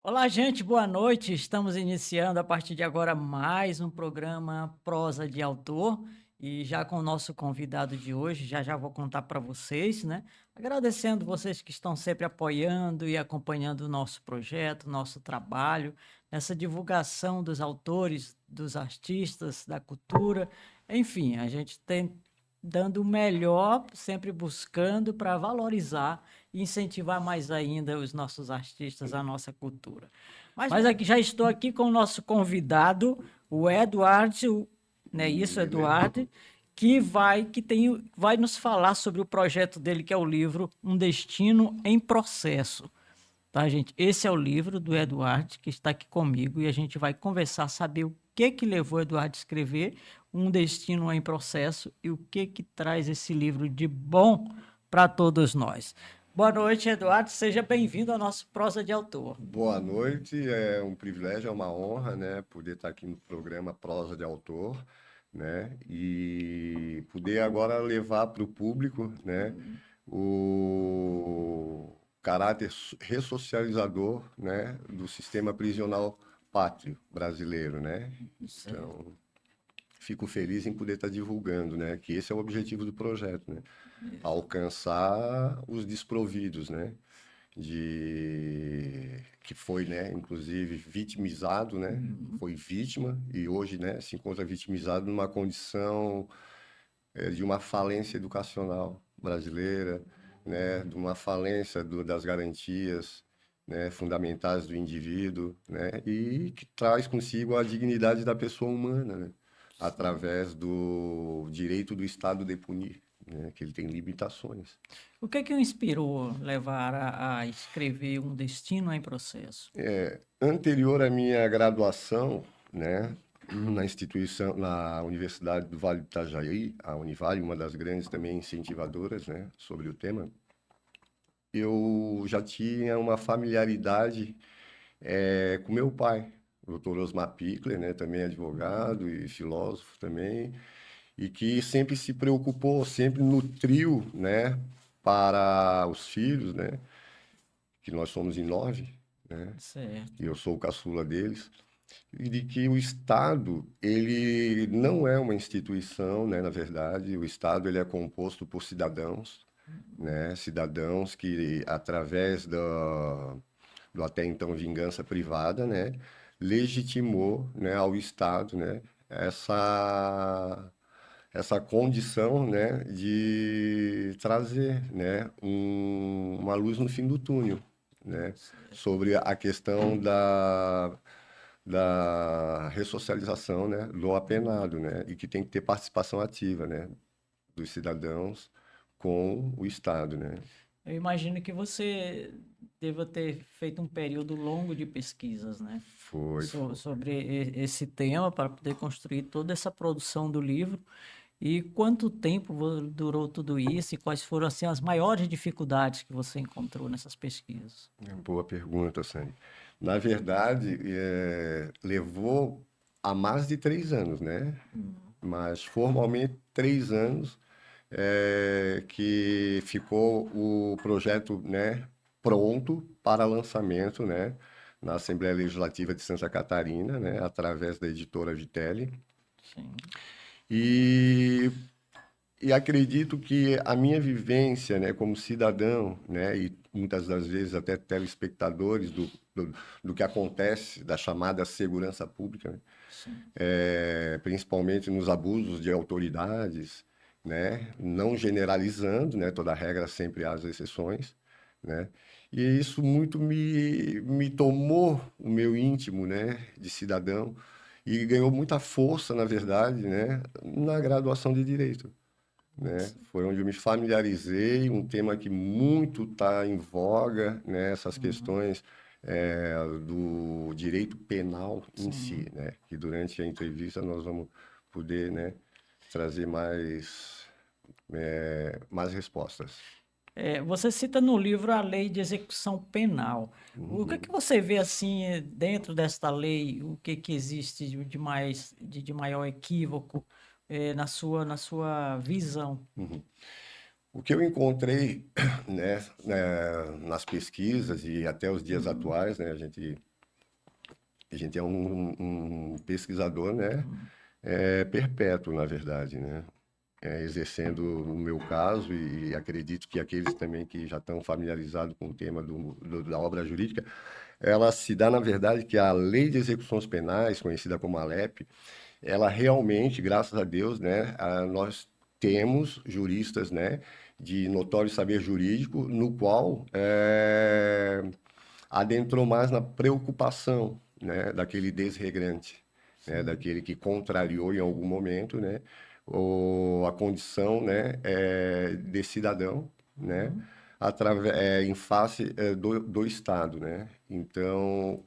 Olá, gente, boa noite. Estamos iniciando a partir de agora mais um programa Prosa de Autor e já com o nosso convidado de hoje, já vou contar para vocês, né? Agradecendo vocês que estão sempre apoiando e acompanhando o nosso projeto, nosso trabalho, nessa divulgação dos autores, dos artistas, da cultura, enfim, a gente tem dando o melhor, sempre buscando para valorizar e incentivar mais ainda os nossos artistas, a nossa cultura. Mas aqui já estou aqui com o nosso convidado, o Eduardo, né? Isso, Eduardo, vai nos falar sobre o projeto dele, que é o livro Um Destino em Processo. Tá, gente? Esse é o livro do Eduardo, que está aqui comigo, e a gente vai conversar, saber o que levou o Eduardo a escrever Um Destino em Processo e o que traz esse livro de bom para todos nós. Boa noite, Eduardo. Seja bem-vindo ao nosso Prosa de Autor. Boa noite, é um privilégio, é uma honra, né, poder estar aqui no programa Prosa de Autor, né, e poder agora levar para o público, né, o caráter ressocializador, né, do sistema prisional pátrio brasileiro, né. Certo. Então, fico feliz em poder estar divulgando, né, que esse é o objetivo do projeto, né, alcançar os desprovidos, né, que foi, né, inclusive vitimizado, né, foi vítima e hoje, né, se encontra vitimizado numa condição de uma falência educacional brasileira, né, de uma falência das garantias, né, fundamentais do indivíduo, né, e que traz consigo a dignidade da pessoa humana, né, através do direito do Estado de punir, né, que ele tem limitações. O que o inspirou levar a escrever Um Destino em Processo? Anterior à minha graduação, né, na instituição, na Universidade do Vale do Itajaí, a Univale, uma das grandes também incentivadoras, né, sobre o tema, eu já tinha uma familiaridade com meu pai, o Dr. Osmar Pichler, né, também advogado e filósofo também, e que sempre se preocupou, sempre nutriu, né, para os filhos, né, que nós somos em 9, né, e Certo. eu sou o caçula deles, e de que o Estado, ele não é uma instituição, né, na verdade, o Estado ele é composto por cidadãos, né, cidadãos que, através do até então vingança privada, né, legitimou, né, ao Estado, né, essa condição, né, de trazer, né, uma luz no fim do túnel, né, Certo. sobre a questão da ressocialização, né, do apenado, né, e que tem que ter participação ativa, né, dos cidadãos com o Estado, né. Eu imagino que você deva ter feito um período longo de pesquisas, né? Foi. Sobre esse tema para poder construir toda essa produção do livro. E quanto tempo durou tudo isso e quais foram assim as maiores dificuldades que você encontrou nessas pesquisas? Boa pergunta, Sandy. Na verdade, levou a mais de 3 anos, né? Mas formalmente 3 anos que ficou o projeto, né, pronto para lançamento, né, na Assembleia Legislativa de Santa Catarina, né, através da editora Vitelli. Sim, E E acredito que a minha vivência, né, como cidadão, né, e muitas das vezes até telespectadores do que acontece, da chamada segurança pública, né, sim. principalmente nos abusos de autoridades, né, não generalizando, né, toda regra sempre há as exceções, né, e isso muito me tomou o meu íntimo, né, de cidadão e ganhou muita força, na verdade, né, na graduação de Direito, né? Foi onde eu me familiarizei, um tema que muito está em voga, né? Essas Uhum, questões do direito penal em si, sim. né? Que durante a entrevista nós vamos poder, né, trazer mais respostas. Você cita no livro a lei de execução penal. O que você vê assim dentro desta lei? O que existe de maior equívoco na sua visão? O que eu encontrei, né, nas pesquisas e até os dias atuais, né, a gente A gente é um pesquisador, né? Perpétuo, na verdade, né? Exercendo no meu caso, e acredito que aqueles também que já estão familiarizados com o tema da obra jurídica, ela se dá, na verdade, que a Lei de Execuções Penais, conhecida como ALEP, ela realmente, graças a Deus, né, nós temos juristas, né, de notório saber jurídico, no qual adentrou mais na preocupação, né, daquele desregrante, né, Sim. daquele que contrariou em algum momento, né, a condição, né, de cidadão, né, Uhum. em face do Estado, né. Então,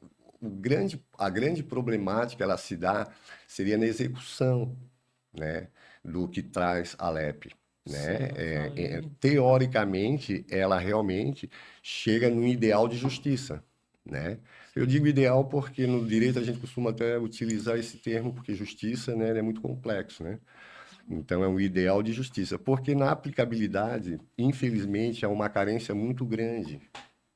a grande problemática ela se dá seria na execução, né, do que traz a LEP, né? Certo, ali. Teoricamente, ela realmente chega no ideal de justiça, né? Eu digo ideal porque no direito a gente costuma até utilizar esse termo porque justiça, né, ele é muito complexo, né? Então é um ideal de justiça, porque na aplicabilidade, infelizmente, há uma carência muito grande,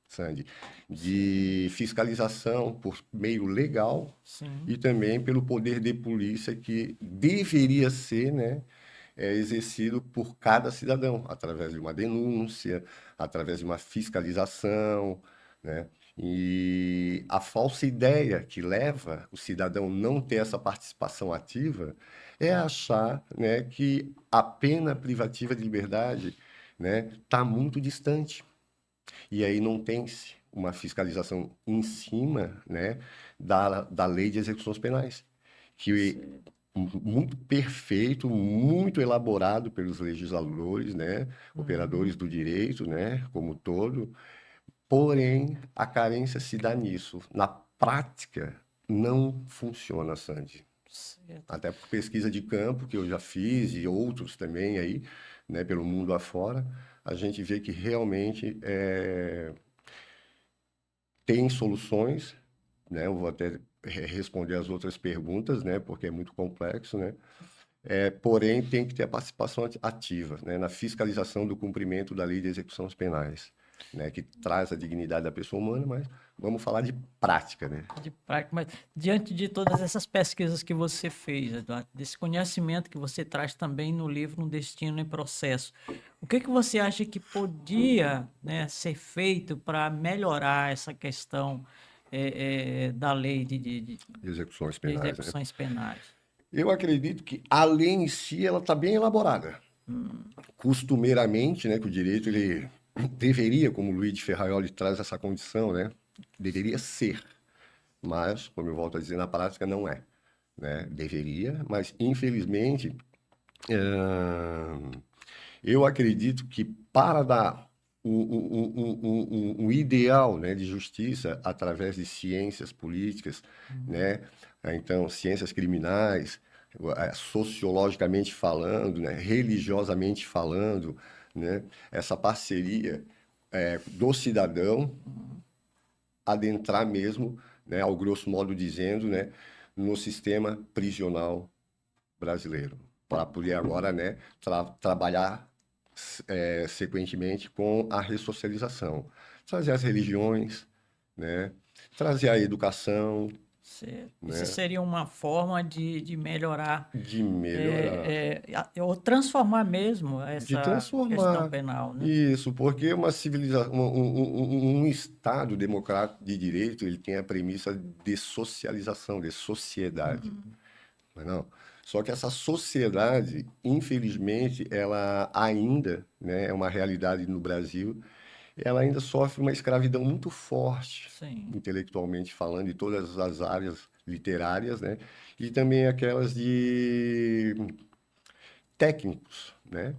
Sandy, Sim, de fiscalização por meio legal sim. e também pelo poder de polícia que deveria ser, né, exercido por cada cidadão, através de uma denúncia, através de uma fiscalização, né? E a falsa ideia que leva o cidadão não ter essa participação ativa é achar, né, que a pena privativa de liberdade, né, está muito distante. E aí não tem-se uma fiscalização em cima, né, da lei de execuções penais, que Certo. muito perfeito, muito elaborado pelos legisladores, né, operadores Uhum. do direito, né, como todo. Porém, a carência se dá nisso. Na prática, não funciona, Sandy. Certo. Até por pesquisa de campo que eu já fiz e outros também aí, né, pelo mundo afora, a gente vê que realmente tem soluções, né? Eu vou até responder as outras perguntas, né? Porque é muito complexo, né? Porém, tem que ter a participação ativa, né? Na fiscalização do cumprimento da lei de execuções penais, né? Que traz a dignidade da pessoa humana, mas vamos falar de prática, né? De prática, mas diante de todas essas pesquisas que você fez, Eduardo, desse conhecimento que você traz também no livro Um Destino em Processo, o que que você acha que podia, né, ser feito para melhorar essa questão da lei Execuções de penais, né? execuções penais? Eu acredito que a lei em si, ela está bem elaborada. Costumeiramente, né? Que o direito, ele deveria, como o Luiz de Ferraioli traz essa condição, né? Deveria ser. Mas, como eu volto a dizer, na prática não é, né? Deveria, mas infelizmente, eu acredito que para dar um ideal, né, de justiça através de ciências políticas, Hum. né? Então, ciências criminais, sociologicamente falando, né, religiosamente falando, né? Essa parceria do cidadão adentrar mesmo, né, ao grosso modo dizendo, né, no sistema prisional brasileiro, para poder agora, né, trabalhar sequentemente com a ressocialização, trazer as religiões, né, trazer a educação, Certo. Isso né, seria uma forma de melhorar, de melhorar, ou transformar mesmo de essa questão transformar. penal, né? Isso, porque uma civilização, um Estado democrático de direito, ele tem a premissa de socialização, de sociedade. Mas não. Só que essa sociedade, infelizmente, ela ainda, né, é uma realidade no Brasil, ela ainda sofre uma escravidão muito forte, Sim. intelectualmente falando, em todas as áreas literárias, né, e também aquelas de técnicos, né.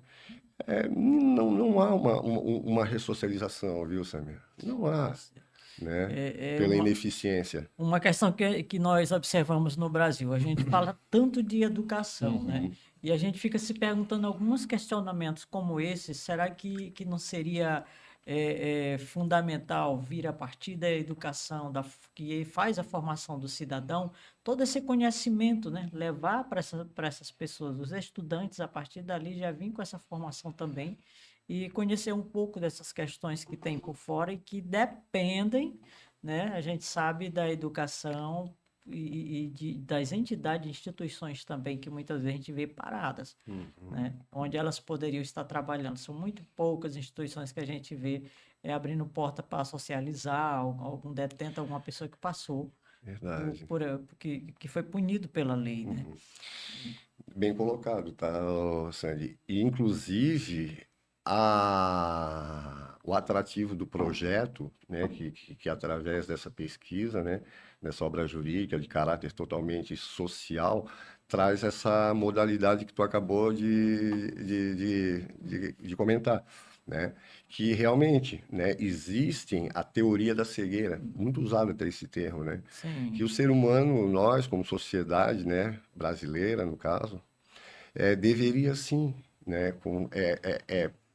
Não há uma ressocialização, viu, Samir? Não há, né, É pela ineficiência. uma questão que nós observamos no Brasil. A gente fala tanto de educação, né? Uhum. E a gente fica se perguntando alguns questionamentos como esse. Será que não seria fundamental vir a partir da educação, que faz a formação do cidadão, todo esse conhecimento, né? Levar para essas pessoas, os estudantes, a partir dali já vir com essa formação também e conhecer um pouco dessas questões que tem por fora e que dependem, né? A gente sabe da educação das entidades e instituições também, que muitas vezes a gente vê paradas, né? Onde elas poderiam estar trabalhando. São muito poucas instituições que a gente vê abrindo porta para socializar algum detento, alguma pessoa que passou Verdade. que foi punido pela lei, né? Bem colocado, tá, ô, Sandy? E, inclusive, o atrativo do projeto, né, que através dessa pesquisa, né, dessa obra jurídica de caráter totalmente social, traz essa modalidade que tu acabou de comentar, né? Que realmente, né, existem a teoria da cegueira, muito usado até esse termo, né? Que Sim, o ser humano, nós, como sociedade, né, brasileira, no caso, deveria sim, né,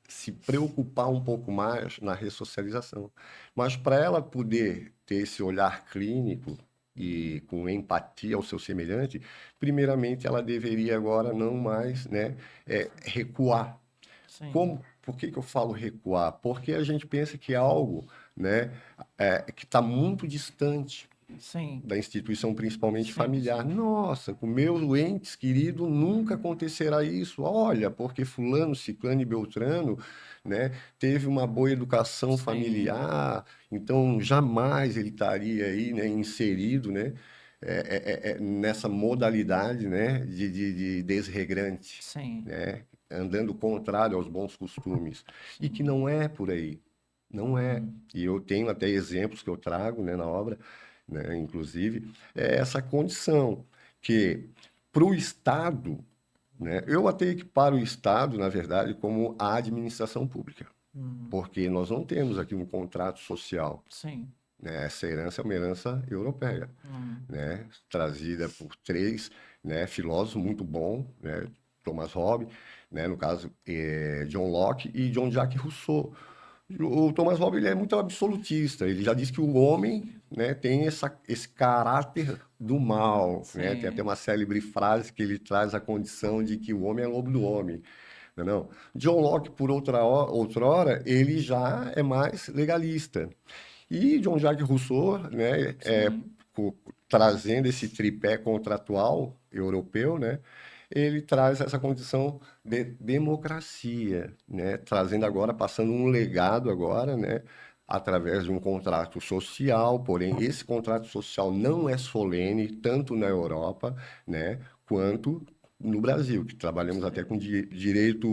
se preocupar um pouco mais na ressocialização. Mas para ela poder ter esse olhar clínico e com empatia ao seu semelhante, primeiramente ela deveria agora não mais, né, recuar. sim, Como, por que que eu falo recuar? Porque a gente pensa que é algo, né, que está muito distante sim, da instituição, principalmente sim, familiar. Nossa, com meus entes queridos nunca acontecerá isso. Olha, porque fulano, ciclano e beltrano, né, teve uma boa educação sim, familiar, então jamais ele estaria aí, né, inserido, né, nessa modalidade, né, de desregrante, sim, né, andando contrário aos bons costumes. E que sim. não é por aí. Não é. E eu tenho até exemplos que eu trago, né, na obra, né, inclusive, é essa condição que para o Estado, né, eu até equiparo o Estado, na verdade, como a administração pública, Hum, porque nós não temos aqui um contrato social, sim, né? Essa herança é uma herança europeia, hum, né, trazida por três, né, filósofos muito bons, né, Thomas Hobbes, né, no caso, John Locke e John Jacques Rousseau. O Thomas Hobbes ele é muito absolutista. Ele já diz que o homem, né, tem esse caráter do mal, né? Tem até sim, uma célebre frase que ele traz a condição de que o homem é lobo do homem. Não, é não? John Locke, por outrora, ele já é mais legalista. E John Jacques Rousseau, né, sim, co- trazendo esse tripé contratual europeu, né, ele traz essa condição de democracia, né, trazendo agora, passando um legado agora, né, através de um contrato social, porém esse contrato social não é solene tanto na Europa, né, quanto no Brasil, que trabalhamos até com sim, direito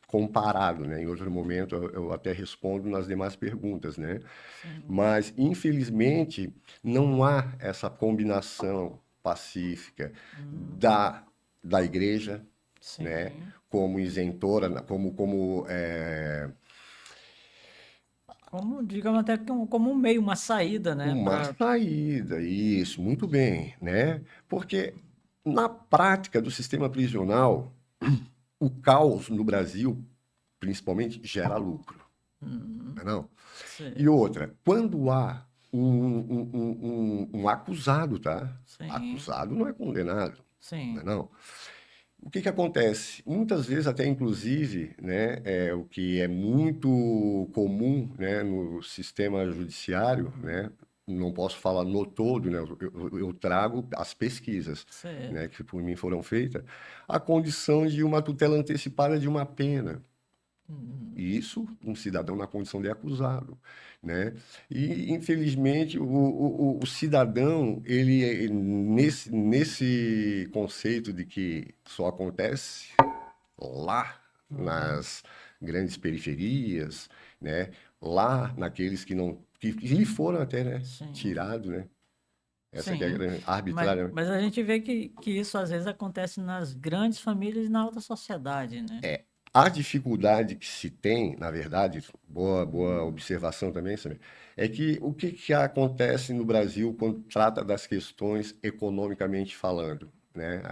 comparado, né? Em outro momento eu até respondo nas demais perguntas, né? sim, Mas infelizmente não há essa combinação pacífica hum, da igreja, né? sim. Como isentora, Como, digamos até que como um meio, uma saída, né? uma saída, isso, muito bem, né? Porque na prática do sistema prisional, o caos no Brasil, principalmente, gera lucro, não é não? E Certo. outra, quando há um acusado, tá? Sim, Acusado não é condenado, não é sim, não? O que que acontece? Muitas vezes, até inclusive, né, o que é muito comum, né, no sistema judiciário, né, não posso falar no todo, né, eu trago as pesquisas, né, certo. que por mim foram feitas, a condição de uma tutela antecipada de uma pena. Hum, E isso, um cidadão na condição de acusado, né? E, infelizmente, o cidadão, nesse conceito de que só acontece lá hum, nas grandes periferias, né? Lá naqueles que não, que lhe foram até, né? sim, Tirados, né? Essa que é a sim. grande Mas, arbitrária. mas a gente vê que isso às vezes acontece nas grandes famílias e na alta sociedade, né? A dificuldade que se tem, na verdade, boa observação também, Samir, é que o que que acontece no Brasil quando trata das questões economicamente falando, né?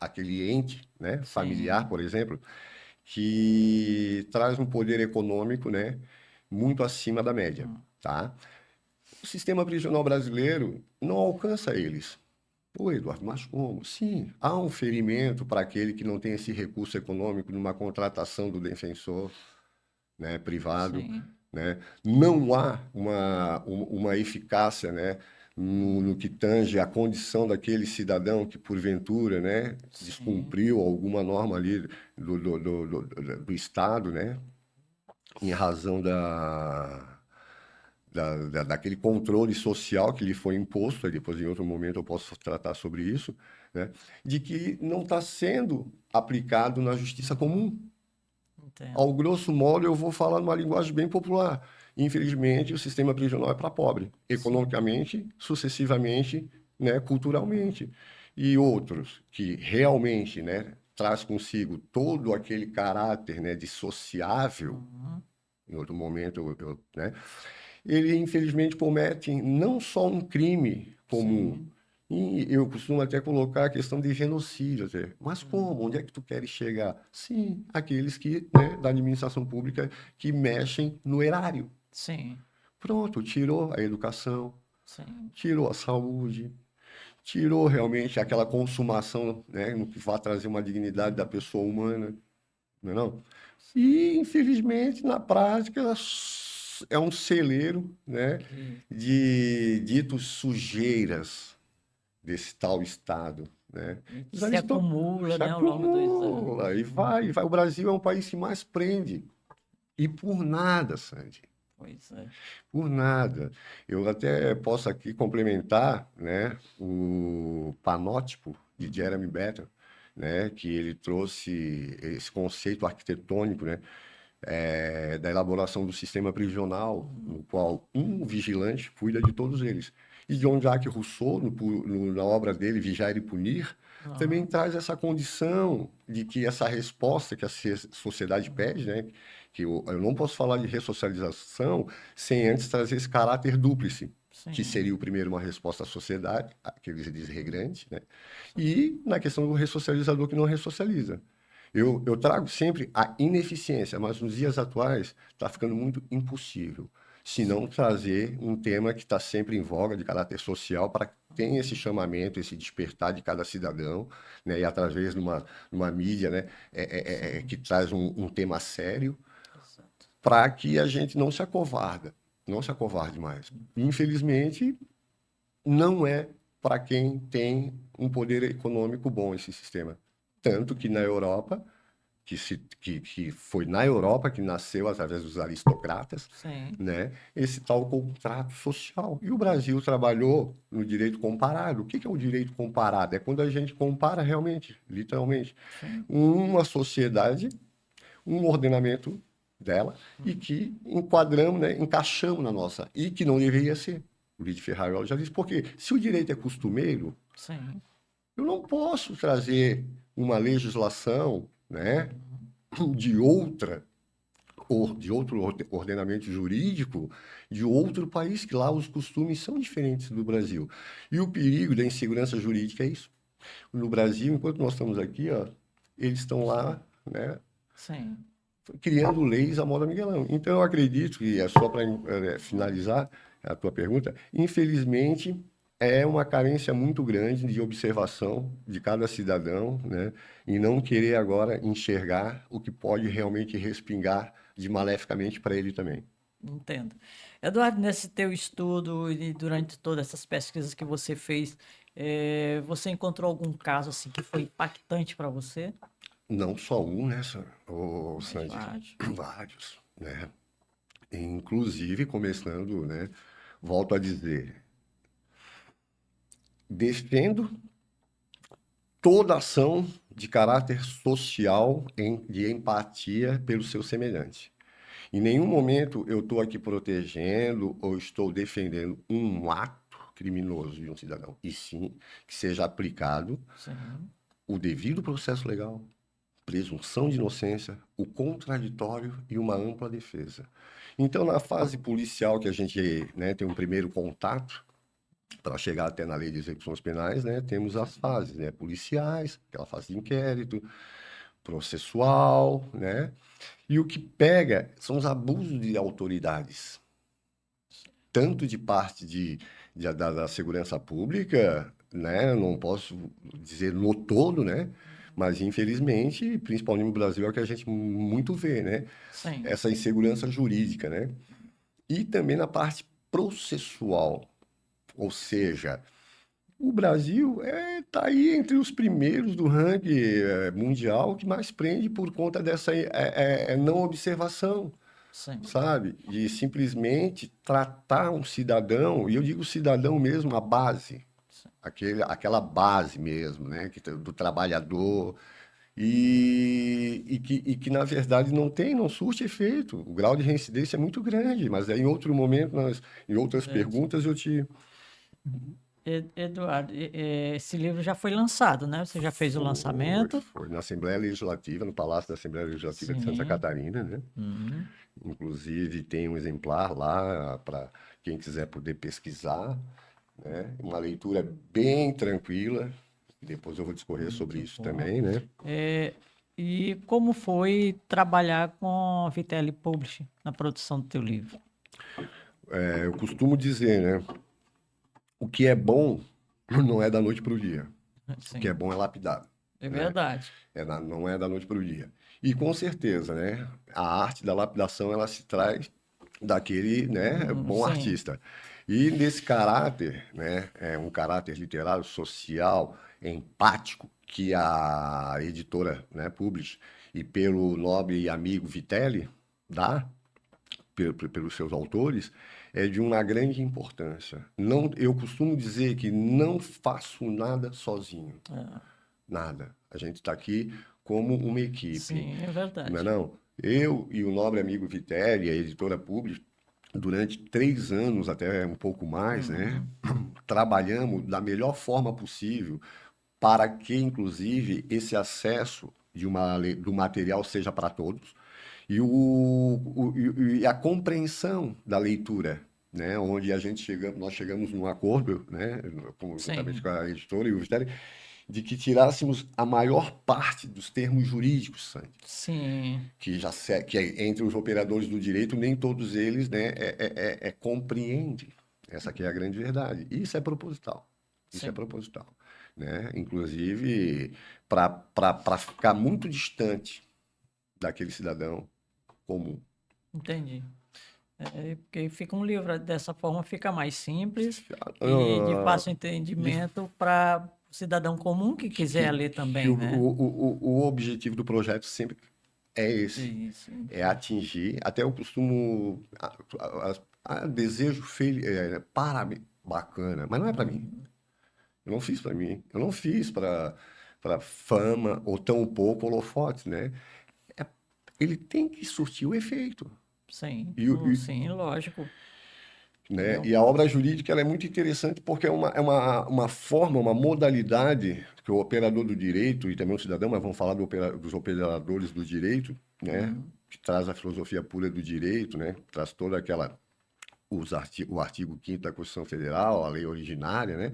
Aquele ente, né, familiar, Sim, por exemplo, que traz um poder econômico, né, muito acima da média, hum, tá? O sistema prisional brasileiro não alcança eles. Pô, Eduardo, mas como? Sim, há um ferimento para aquele que não tem esse recurso econômico numa contratação do defensor, né, privado, sim, né? Não há uma eficácia, né, no que tange a condição daquele cidadão que, porventura, né, Sim, descumpriu alguma norma ali do Estado, né, em razão daquele controle social que lhe foi imposto, aí depois em outro momento eu posso tratar sobre isso, né, de que não está sendo aplicado na justiça comum. entendo. Ao grosso modo, eu vou falar numa linguagem bem popular. Infelizmente, o sistema prisional é para pobre, Sim, economicamente, sucessivamente, né, culturalmente. E outros que realmente, né, traz consigo todo aquele caráter, né, de sociável, uhum, em outro momento, né, ele infelizmente comete não só um crime comum, sim, e eu costumo até colocar a questão de genocídio, até. Mas uhum, como? Onde é que tu queres chegar? Sim, aqueles que, né, da administração pública que mexem no erário. sim, Pronto, tirou a educação, sim, tirou a saúde, tirou realmente aquela consumação, né, no que vai trazer uma dignidade da pessoa humana, não é não? E, infelizmente, na prática, é um celeiro, né, que de ditos sujeiras desse tal Estado, né? e que Os se aristocratas acumula, se né, ao longo dos acumula anos. e vai, e vai. O Brasil é um país que mais prende. E por nada, Sandy, Pois é. por nada. Eu até posso aqui complementar, né, o panótipo de Jeremy Bentham, né, que ele trouxe esse conceito arquitetônico, né, da elaboração do sistema prisional, no qual um vigilante cuida de todos eles. E Jean-Jacques Rousseau, na obra dele, Vigiar e Punir, também Aham, traz essa condição de que essa resposta que a sociedade pede, uhum, né, que eu não posso falar de ressocialização sem antes trazer esse caráter dúplice, que sim, seria o primeiro uma resposta à sociedade, aquele desregrante, né, e na questão do ressocializador que não ressocializa. Eu trago sempre a ineficiência, mas nos dias atuais está ficando muito impossível, se não sim. trazer um tema que está sempre em voga, de caráter social, para que tenha esse chamamento, esse despertar de cada cidadão, né, e através de uma mídia, né, que Sim, traz um tema sério, exato. para que a gente não se acovarda, não se acovarde mais. Infelizmente, não é para quem tem um poder econômico bom esse sistema. Tanto que na Europa que foi na Europa que nasceu através dos aristocratas, Sim, né, esse tal contrato social. E o Brasil trabalhou no direito comparado. O que é o direito comparado? É quando a gente compara realmente, literalmente, sim. uma sociedade, um ordenamento dela e Uhum, que enquadramos, né, encaixamos na nossa, e que não deveria ser. O Luiz Ferraro já disse, porque se o direito é costumeiro, sim. eu não posso trazer uma legislação, né, Uhum, de outra de outro ordenamento jurídico de outro país, que lá os costumes são diferentes do Brasil. E o perigo da insegurança jurídica é isso. No Brasil, enquanto nós estamos aqui, ó, eles estão lá, sim, né, sim. criando leis à moda Miguelão. Então, eu acredito, e é só para finalizar a tua pergunta, infelizmente, é uma carência muito grande de observação de cada cidadão, né, e não querer agora enxergar o que pode realmente respingar de maleficamente para ele também. Entendo. Eduardo, nesse teu estudo e durante todas essas pesquisas que você fez, você encontrou algum caso assim que foi impactante para você? Não só um, né, Mais Sandy? vários. Vários, né? Inclusive, começando, né, volto a dizer, defendo toda ação de caráter social, de empatia pelo seu semelhante. Em nenhum momento eu estou aqui protegendo ou estou defendendo um ato criminoso de um cidadão, e sim que seja aplicado Sim, o devido processo legal, presunção de inocência, o contraditório e uma ampla defesa. Então, na fase policial que a gente, né, tem um primeiro contato, para chegar até na lei de execuções penais, né, temos as sim, fases, né, policiais, aquela fase de inquérito, processual, né, e o que pega são os abusos de autoridades, tanto de parte da segurança pública, né, não posso dizer no todo, né, mas infelizmente, principalmente no Brasil, é o que a gente muito vê, né, sim, essa insegurança jurídica, né, e também na parte processual, Ou seja, o Brasil está aí entre os primeiros do ranking mundial que mais prende por conta dessa não observação, Sim, sabe? De simplesmente tratar um cidadão, e eu digo cidadão mesmo, a base, sim. aquela base mesmo, né? Do trabalhador, e que, na verdade, não surte efeito. O grau de reincidência é muito grande, mas aí, em outro momento, em outras Certo. perguntas, eu te. Eduardo, esse livro já foi lançado, né? Você já fez o lançamento? Foi na Assembleia Legislativa, no Palácio da Assembleia Legislativa de Santa Sim. Catarina, né? Uhum. Inclusive, tem um exemplar lá para quem quiser poder pesquisar, né? Uma leitura bem tranquila. Depois eu vou discorrer sobre Muito isso bom. também, né? É, e como foi trabalhar com a Vitelli Publishing na produção do teu livro? Eu costumo dizer, né? O que é bom não é da noite para o dia. O que é Sim, bom é lapidado, é né? verdade. Não é da noite para o dia. E com certeza, né? A arte da lapidação ela se traz daquele, né, bom Sim, artista. E nesse caráter, né, é um caráter literário, social, empático que a editora, né, Publish e pelo nobre amigo Vitelli dá pelos seus autores é de uma grande importância. Não, eu costumo dizer que não faço nada sozinho, é, nada. A gente está aqui como uma equipe, sim, é não é verdade. não? Eu e o nobre amigo Vitelli, a editora Publi, durante 3 anos, até um pouco mais, né? Uhum. Trabalhamos da melhor forma possível para que, inclusive, esse acesso do material seja para todos e a compreensão da leitura, né? Onde nós chegamos num acordo, né? Juntamente Sim, com a editora e o Vitelli, de que tirássemos a maior parte dos termos jurídicos, Sandy, sim, que entre os operadores do direito, nem todos eles, né, compreendem. Essa aqui é a grande verdade. Isso é proposital. Isso é sim, proposital, né? Inclusive, para ficar muito distante daquele cidadão comum. entendi. Porque fica um livro dessa forma, fica mais simples e de Ah, fácil de- entendimento para o cidadão comum que quiser ler que também, né? o objetivo do projeto sempre é esse, Isso, é atingir, até eu costumo, desejo bacana, mas não é para mim. Uhum. Eu não fiz para mim, eu não fiz para fama ou tão pouco holofote, né? É- Ele tem que surtir o efeito. Sim, E, o- e- sim, lógico. né? Eu, E a obra jurídica ela é muito interessante porque é uma forma, uma modalidade que o operador do direito e também o cidadão, mas vamos falar dos operadores do direito, né? uhum, Que traz a filosofia pura do direito, né? Traz toda o artigo 5º da Constituição Federal, a lei originária, né?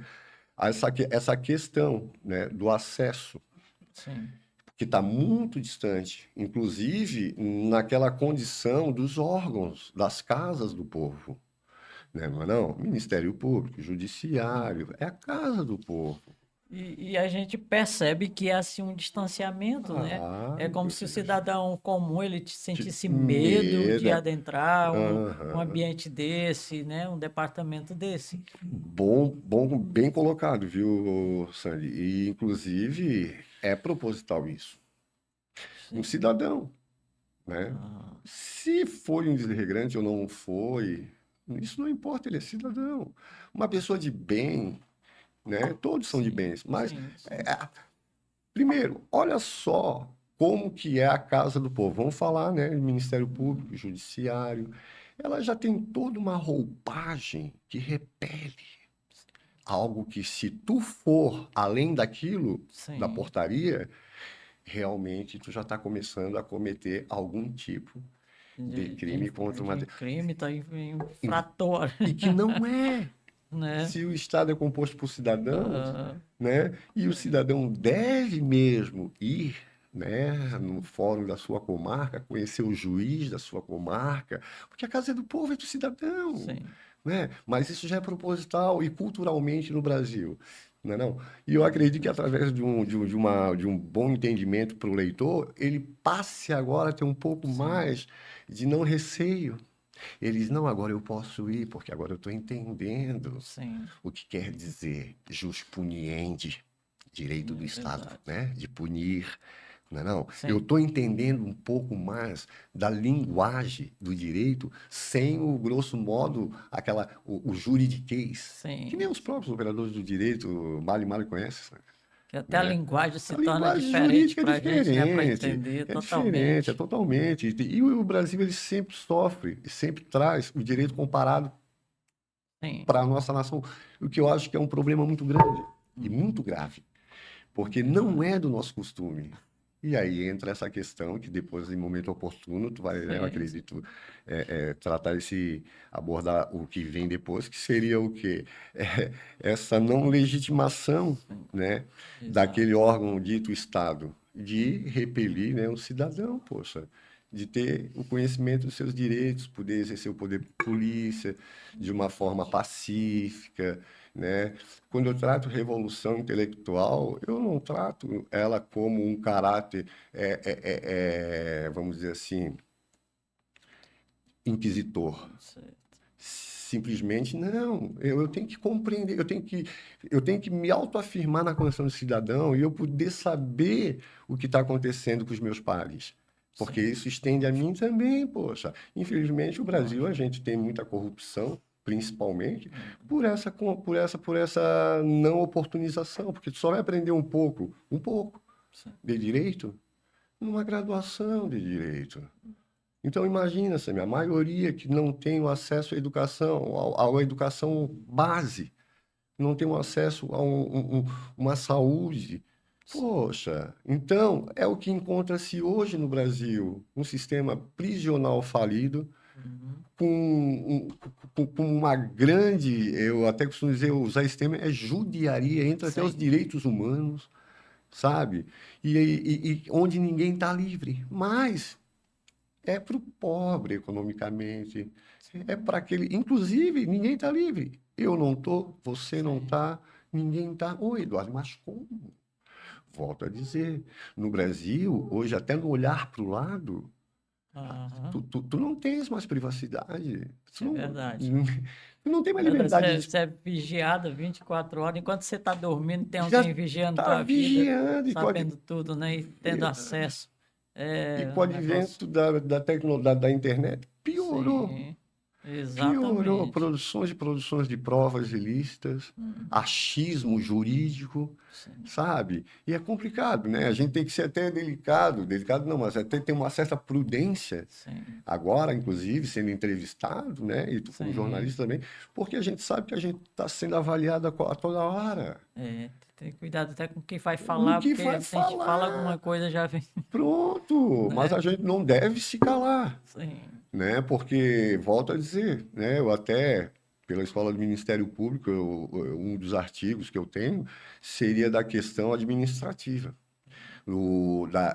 Essa questão, né, do acesso, sim, que está muito distante, inclusive naquela condição dos órgãos, das casas do povo, né? Não é não? Ministério Público, Judiciário, é a casa do povo. e a gente percebe que é assim um distanciamento, né? Ah, É como meu se o Deus. cidadão comum ele sentisse medo de Medo. adentrar um Aham. ambiente desse, né? Um departamento desse. Bom, bom, bem colocado, viu, Sandy? E, inclusive, é proposital isso. Um Sim. cidadão, né? Ah, Se foi um desregrante ou não foi, isso não importa, ele é cidadão. Uma pessoa de bem, né? Todos são de sim, bens, mas sim, sim. é, primeiro, olha só como que é a casa do povo. Vamos falar, né? Ministério Público, Judiciário. Ela já tem toda uma roupagem que repele algo que, se tu for além daquilo, da Sim. portaria, realmente tu já está começando a cometer algum tipo de crime contra uma. De crime, tá infrator, E que não é. né? Se o Estado é composto por cidadãos, Ah, né? E o cidadão deve mesmo ir, né, no fórum da sua comarca, conhecer o juiz da sua comarca, porque a casa é do povo, é do cidadão, sim, né? Mas isso já é proposital e culturalmente no Brasil, não é não? E eu acredito que através de um bom entendimento para o leitor, ele passe agora a ter um pouco sim. mais de não receio, Eles, não, agora eu posso ir, porque agora eu estou entendendo Sim, o que quer dizer jus puniendi, direito do Estado, verdade. né? De punir, não é não? Eu Sim, estou entendendo um pouco mais da linguagem do direito sem o grosso modo, o juridiquês, que nem sim. os próprios operadores do direito mal conhecem, Que até a né? linguagem se A torna linguagem diferente jurídica para a gente, né? Para entender é diferente, é totalmente. totalmente. E o Brasil ele sempre sofre, e sempre traz o direito comparado Sim. para a nossa nação, o que eu acho que é um problema muito grande e Uhum, muito grave, porque não verdade. é do nosso costume. E aí entra essa questão que depois, em momento oportuno, tu vai, né, eu Sim, acredito, tratar abordar o que vem depois, que seria o quê? Essa não legitimação, sim, né, exato. daquele órgão dito Estado, de repelir, né, um cidadão, poxa, de ter o conhecimento dos seus direitos, poder exercer o poder de polícia de uma forma pacífica, né? Quando eu trato revolução intelectual, eu não trato ela como um caráter, vamos dizer assim, inquisitor. Certo. Simplesmente, não. Eu tenho que compreender, eu tenho que me autoafirmar na condição de cidadão e eu poder saber o que está acontecendo com os meus pares. Porque Sim, isso estende a mim também, poxa. Infelizmente, o Brasil, a lógico. gente tem muita corrupção, principalmente, Hum, por essa não oportunização, porque tu só vai aprender um pouco sim, de direito numa graduação de direito. Então, imagina, Samir, a maioria que não tem o acesso à educação, à educação base, não tem o acesso a uma saúde. sim. Poxa, então é o que encontra-se hoje no Brasil, um sistema prisional falido, Uhum, com uma grande, eu até costumo dizer, usar esse termo, é judiaria, entra até os sim, direitos humanos, sabe? E onde ninguém está livre. Mas é para o pobre economicamente, é sim, para aquele. Inclusive, ninguém está livre. Eu não estou, você não sim. está, ninguém está. Ô, Eduardo, mas como? Volto a dizer, no Brasil, hoje, até no olhar para o lado, Aham, tu não tens mais privacidade. isso é verdade. Tu não tem É mais verdade, liberdade de. você é vigiado 24 horas. Enquanto você está dormindo, tem Já alguém vigiando está tua vida, vigiando sabendo tudo, né? E tendo acesso. e É com o um negócio. advento da internet, piorou. Sim, Piorou exatamente. produções de provas ilícitas, Uhum, achismo jurídico, sim, sabe? E é complicado, né? A gente tem que ser até delicado não, mas até ter uma certa prudência, sim, agora, inclusive, sendo entrevistado, né? E tu como sim. jornalista também, porque a gente sabe que a gente está sendo avaliado a toda hora. É, tem cuidado até com quem vai O falar, que porque vai a gente fala alguma falar? coisa já vem, Pronto, mas né? a gente não deve se calar. Sim, Né? Porque, volto a dizer, né? Eu até, pela escola do Ministério Público, um dos artigos que eu tenho seria da questão administrativa.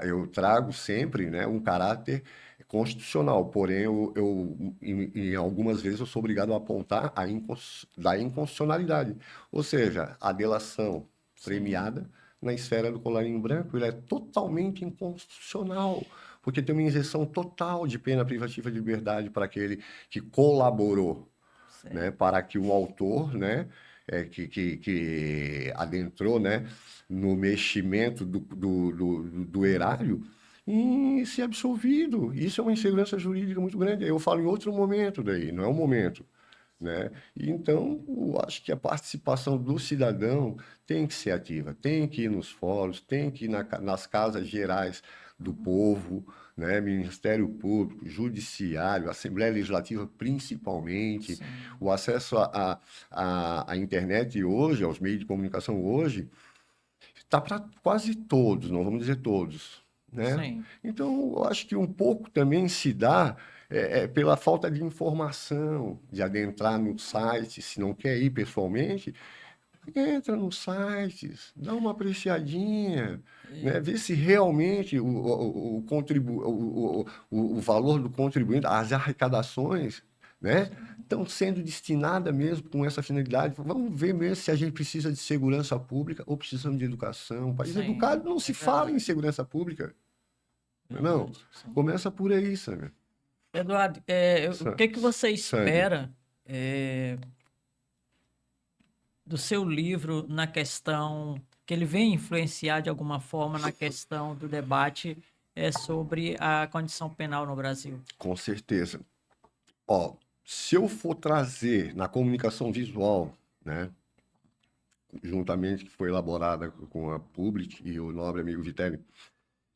Eu trago sempre, né, um caráter constitucional, porém, em algumas vezes eu sou obrigado a apontar da inconstitucionalidade. Ou seja, a delação sim, premiada na esfera do colarinho branco, ele é totalmente inconstitucional, porque tem uma injeção total de pena privativa de liberdade para aquele que colaborou, né, sim, para que o autor, né, que adentrou, né, no meximento do erário e ser absolvido. Isso é uma insegurança jurídica muito grande. Eu falo em outro momento daí, não é o momento, né? E então, eu acho que a participação do cidadão tem que ser ativa, tem que ir nos fóruns, tem que ir nas casas gerais do povo, né? Ministério Público, Judiciário, Assembleia Legislativa principalmente, sim, o acesso à internet hoje, aos meios de comunicação hoje, está para quase todos, não vamos dizer todos, né? sim, Então, eu acho que um pouco também se dá pela falta de informação, de adentrar no site, se não quer ir pessoalmente, entra nos sites, dá uma apreciadinha, né? e- Vê se realmente o valor do contribuinte, as arrecadações, né? sim, Estão sendo destinadas mesmo com essa finalidade. Vamos ver mesmo se a gente precisa de segurança pública ou precisamos de educação. Um país educado sim, não é se fala em verdade, segurança pública, não é não? verdade, sim. Começa por aí, sabe? Eduardo, o que que você Sandy, espera do seu livro na questão que ele vem influenciar de alguma forma na questão do debate sobre a condição penal no Brasil? com certeza. Ó, se eu for trazer na comunicação visual, né, juntamente que foi elaborada com a Public e o nobre amigo Vitelli,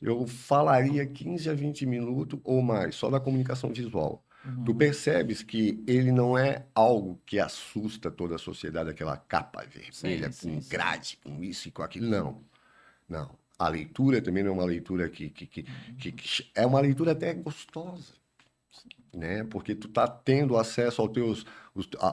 eu falaria 15 a 20 minutos ou mais só da comunicação visual. Tu Uhum. percebes que ele não é algo que assusta toda a sociedade, aquela capa Sim, vermelha sim, com sim. grade, com isso e com aquilo. Não, não. A leitura também não é uma leitura que é uma leitura até gostosa, né? Porque tu tá tendo acesso aos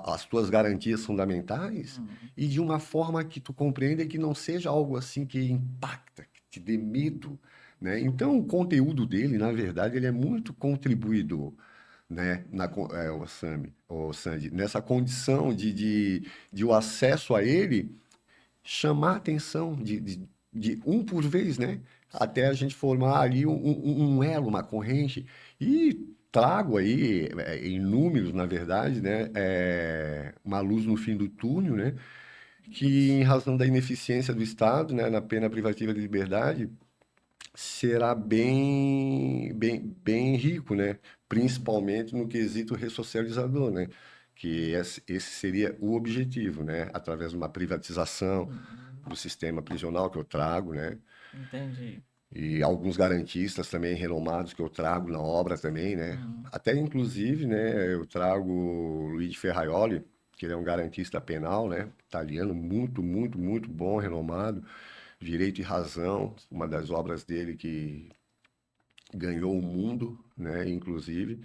às tuas garantias fundamentais Uhum. e de uma forma que tu compreenda que não seja algo assim que impacta, que te dê medo, né? Então, o conteúdo dele, na verdade, ele é muito contribuidor, né? O Sandy, nessa condição de o acesso a ele chamar a atenção de um por vez, né? Até a gente formar ali um elo, uma corrente. E trago aí, em números, na verdade, né? Uma luz no fim do túnel, né? Que, em razão da ineficiência do Estado, né? Na pena privativa de liberdade, será bem rico, né? Principalmente no quesito ressocializador, né? Que esse seria o objetivo, né? Através de uma privatização Uhum. do sistema prisional que eu trago, né? Entendi. E alguns garantistas também renomados que eu trago na obra também, né? Uhum. Até inclusive, né? Eu trago o Luigi Ferraioli, que ele é um garantista penal, né? Italiano, muito bom, renomado. Direito e Razão, uma das obras dele que ganhou o mundo, né? Inclusive.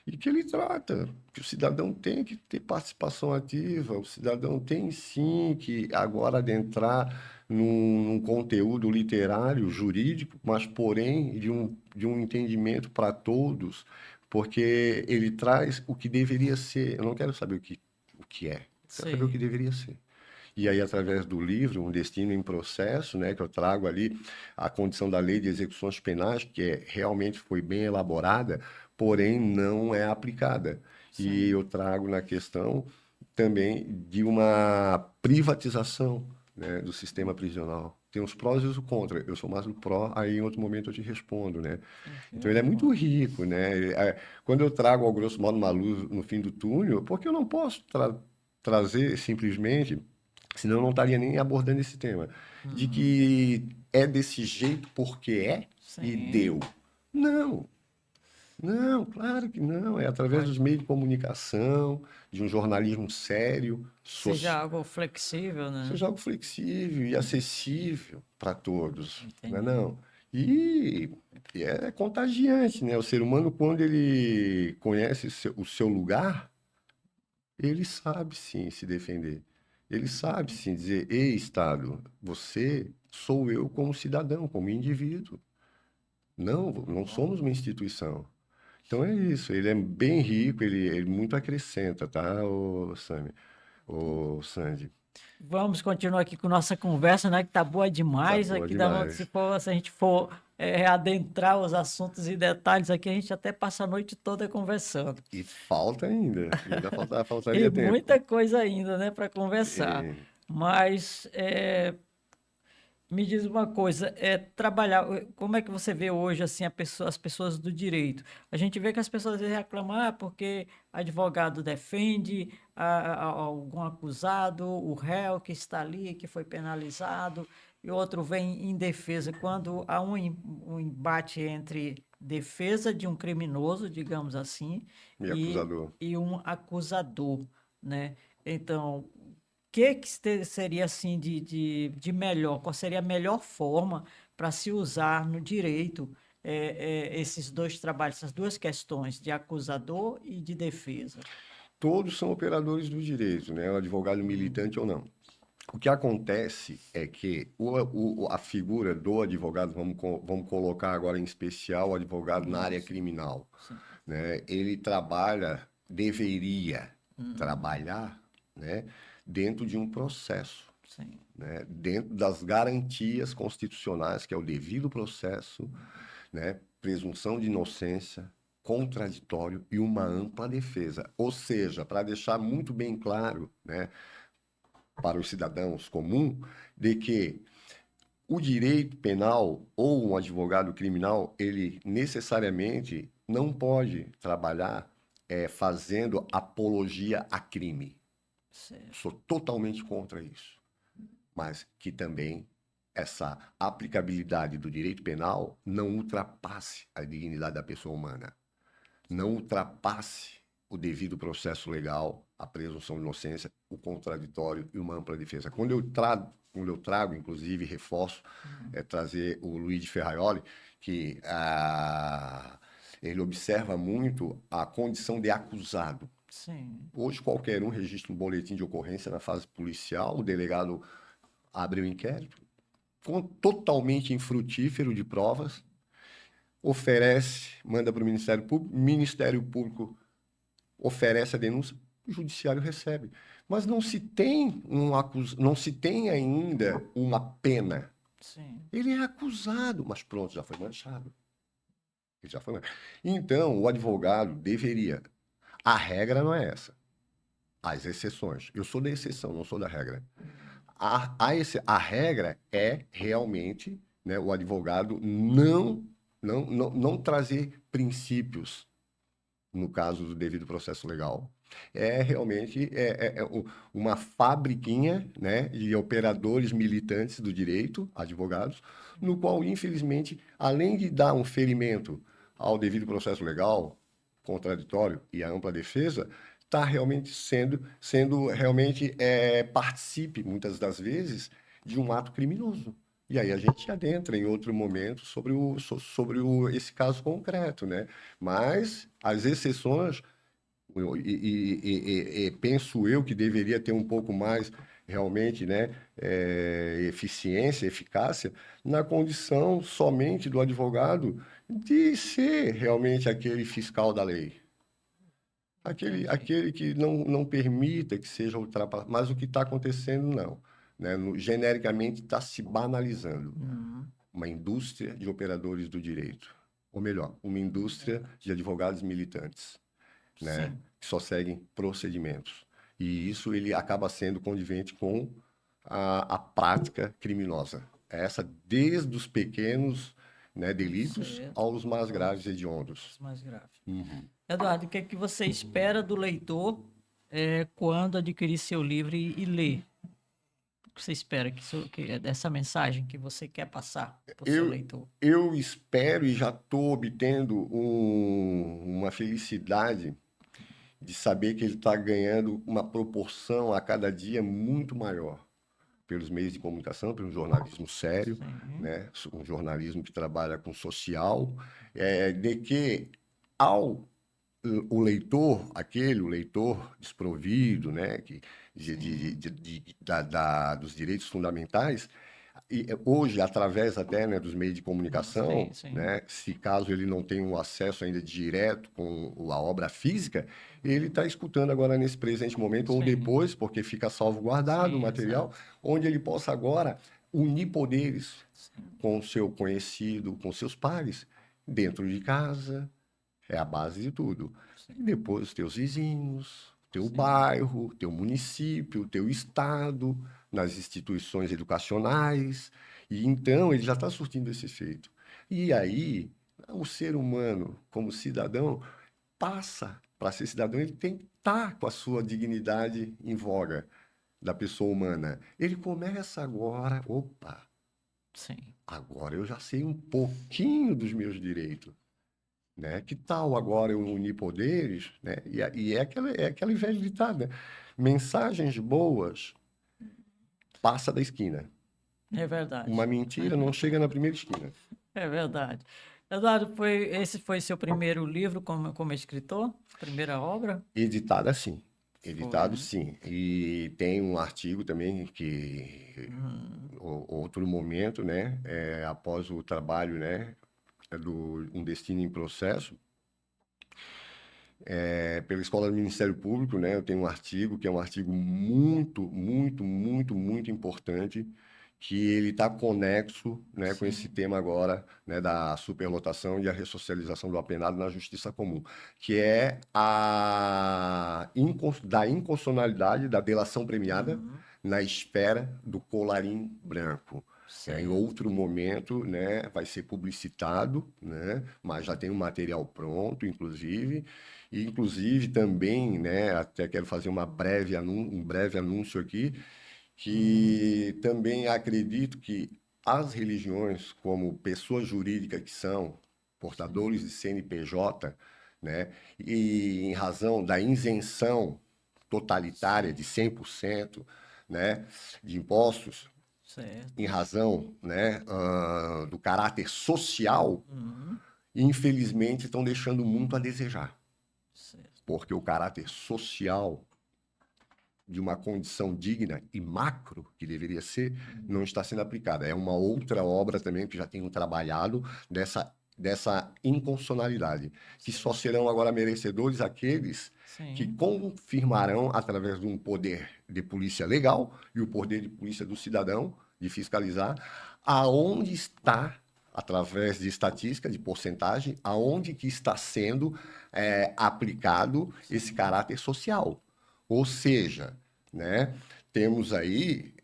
E que ele trata que o cidadão tem que ter participação ativa, o cidadão tem sim que agora adentrar num conteúdo literário, jurídico, mas porém de um entendimento para todos, porque ele traz o que deveria ser. Eu não quero saber o que é, eu quero saber o que Sei. deveria ser. E aí, através do livro, Um Destino em Processo, né, que eu trago ali a condição da lei de execuções penais, que realmente foi bem elaborada, porém não é aplicada. E Sim. eu trago na questão também de uma privatização, né, do sistema prisional. Tem os prós e os contras. Eu sou mais do pró, aí em outro momento eu te respondo, né? Então ele é muito Uhum. rico, né? Quando eu trago, ao grosso modo, uma luz no fim do túnel, porque eu não posso trazer simplesmente, senão eu não estaria nem abordando esse tema, de Uhum. que é desse jeito porque é e Sim. deu. Não, não, claro que não. É através Pode dos meios de comunicação, de um jornalismo sério, que seja algo flexível, né? seja algo flexível e acessível para todos, não é Entendi. não? E, e é contagiante, né? O ser humano, quando ele conhece o seu lugar, ele sabe sim se defender. Ele sabe sim dizer: ei, Estado, você sou eu como cidadão, como indivíduo. Não, não somos uma instituição. Então é isso, ele é bem rico, ele muito acrescenta, tá, o Sami, o Sandy? Vamos continuar aqui com nossa conversa, né? Que tá boa Tá demais. boa Aqui dá, se demais. for, se a gente for adentrar os assuntos e detalhes aqui, a gente até passa a noite toda conversando. E falta ainda, E faltaria tempo. muita coisa ainda, né, para conversar. É, Mas me diz uma coisa, trabalhar, como é que você vê hoje assim as pessoas do direito? A gente vê que as pessoas às vezes reclamam, porque advogado defende algum acusado, o réu que está ali, que foi penalizado, e outro vem em defesa. Quando há um embate entre defesa de um criminoso, digamos assim, e e, acusador. e um acusador, né? Então, que seria assim de melhor? Qual seria a melhor forma para se usar no direito esses dois trabalhos, essas duas questões, de acusador e de defesa? Todos são operadores do direito, né? O advogado militante ou não. O que acontece é que a figura do advogado, vamos colocar agora em especial o advogado na área Isso, criminal, sim. né? Ele deveria Uhum, trabalhar, né, dentro de um processo, sim. né? Dentro das garantias constitucionais, que é o devido processo, né? Presunção de inocência, contraditório e uma ampla defesa. Ou seja, para deixar muito bem claro, né, para os cidadãos comuns, de que o direito penal ou um advogado criminal, ele necessariamente não pode trabalhar fazendo apologia a crime. Certo. Sou totalmente contra isso. Mas que também essa aplicabilidade do direito penal não ultrapasse a dignidade da pessoa humana, não ultrapasse o devido processo legal, a presunção de inocência, o contraditório e uma ampla defesa. Quando eu trago, inclusive, reforço, trazer o Luigi Ferraioli, que ele observa muito a condição de acusado. Sim. Hoje, qualquer um registra um boletim de ocorrência na fase policial, o delegado abre o inquérito, totalmente infrutífero de provas, oferece, manda para o Ministério Público oferece a denúncia, o judiciário recebe. Mas não se tem não se tem ainda uma pena. Sim. Ele é acusado, mas pronto, já foi manchado. Ele já foi manchado. Então, o advogado deveria. A regra não é essa. As exceções. Eu sou da exceção, não sou da regra. A regra é realmente, né, o advogado não trazer princípios, no caso do devido processo legal. É realmente uma fabriquinha, né, de operadores militantes do direito, advogados, no qual, infelizmente, além de dar um ferimento ao devido processo legal, contraditório e à ampla defesa, está realmente sendo realmente participe, muitas das vezes, de um ato criminoso. E aí a gente adentra em outro momento sobre esse caso concreto, né? Mas as exceções, penso eu que deveria ter um pouco mais realmente, né, eficiência, eficácia, na condição somente do advogado de ser realmente aquele fiscal da lei. Entendi. Aquele que não permita que seja ultrapassado. Mas o que está acontecendo, não. Né? Genericamente, está se banalizando Uhum. uma indústria de operadores do direito. Ou melhor, uma indústria de advogados militantes, né? Sim. Que só seguem procedimentos. E isso ele acaba sendo condivente com a prática criminosa. Essa desde os pequenos, né, delitos Certo. aos mais graves e hediondos. Os mais graves. Uhum. Eduardo, o que é que você espera do leitor quando adquirir seu livro e ler? O que você espera que é dessa mensagem que você quer passar para o seu Eu, leitor? eu espero e já estou obtendo uma felicidade de saber que ele está ganhando uma proporção a cada dia muito maior pelos meios de comunicação, pelo jornalismo sério, Sim. né? Um jornalismo que trabalha com social, de que ao o leitor, o leitor desprovido, né, Sim. dos direitos fundamentais, e hoje, através até, né, dos meios de Sim, comunicação, sim. né, se caso ele não tenha um acesso ainda direto com a obra física, ele está escutando agora nesse presente momento ou Sim. depois, porque fica salvaguardado o Sim, material, exato. onde ele possa agora unir poderes Sim. com o seu conhecido, com seus pares, dentro de casa, é a base de tudo. E Sim. depois os teus vizinhos, teu Sim. bairro, teu município, teu estado, nas instituições educacionais. E então ele já está surtindo esse efeito. E aí, o ser humano, como cidadão, passa para ser cidadão, ele tem que estar com a sua dignidade em voga da pessoa humana. Ele começa agora, opa, Sim. agora eu já sei um pouquinho dos meus direitos. Né? Que tal agora eu unir poderes, né? É aquela velha ditada, né? Mensagens boas passa da esquina. É verdade. Uma mentira não chega na primeira esquina. É verdade. Eduardo, esse foi seu primeiro livro como escritor? Primeira obra? Editada sim, Foi, editado né? sim. E tem um artigo também que Hum. outro momento, né? Após o trabalho, né? Do Um Destino em Processo, pela Escola do Ministério Público, né? Eu tenho um artigo que é um artigo muito, muito, muito, muito importante, que ele está conexo, né, com esse tema agora, né, da superlotação e a ressocialização do apenado na justiça comum, que é da inconstitucionalidade da delação premiada na esfera do colarinho branco. Em Certo. outro momento, né, vai ser publicitado, né, mas já tem um material pronto, inclusive, e inclusive também, né, até quero fazer um breve anúncio aqui, que também acredito que as religiões, como pessoas jurídicas que são portadores de CNPJ, né, e em razão da isenção totalitária de 100%, né, de impostos, Certo. em razão, né, do caráter social, Uhum. infelizmente estão deixando muito a desejar, Certo. porque o caráter social de uma condição digna e macro, que deveria ser, não está sendo aplicada. É uma outra obra também que já tenho trabalhado dessa inconstitucionalidade, que só serão agora merecedores aqueles que Sim. confirmarão, através de um poder de polícia legal e o poder de polícia do cidadão, de fiscalizar, aonde está, através de estatística, de porcentagem, aonde que está sendo aplicado esse caráter social. Ou seja, né, temos aí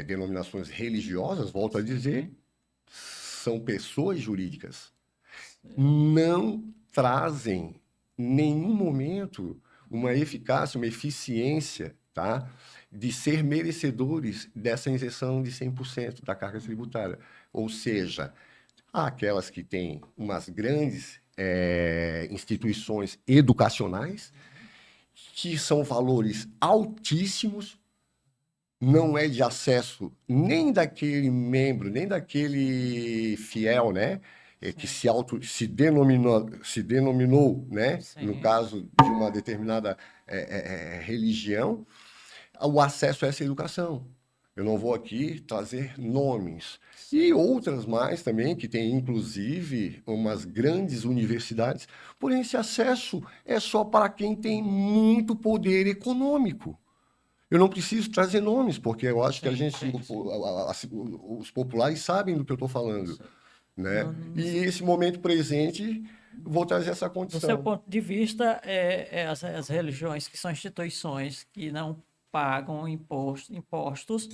denominações religiosas, volto a dizer, Sim. são pessoas jurídicas. Certo. Não trazem, em nenhum momento, uma eficácia, uma eficiência, tá, de ser merecedores dessa isenção de 100% da carga tributária. Ou seja, há aquelas que têm umas grandes instituições educacionais, que são valores altíssimos, não é de acesso nem daquele membro, nem daquele fiel, né? Que Sim. se denominou, né? No Sim. caso de uma determinada religião, o acesso a essa educação. Eu não vou aqui trazer nomes. E Certo. outras mais também, que tem inclusive umas grandes universidades, porém esse acesso é só para quem tem muito poder econômico. Eu não preciso trazer nomes, porque eu acho que a Sim, gente, sim, sim. os populares sabem do que eu estou falando, Certo. né? No, E no, esse momento presente, vou trazer essa do seu condição. ponto de vista, as religiões, que são instituições que não pagam impostos,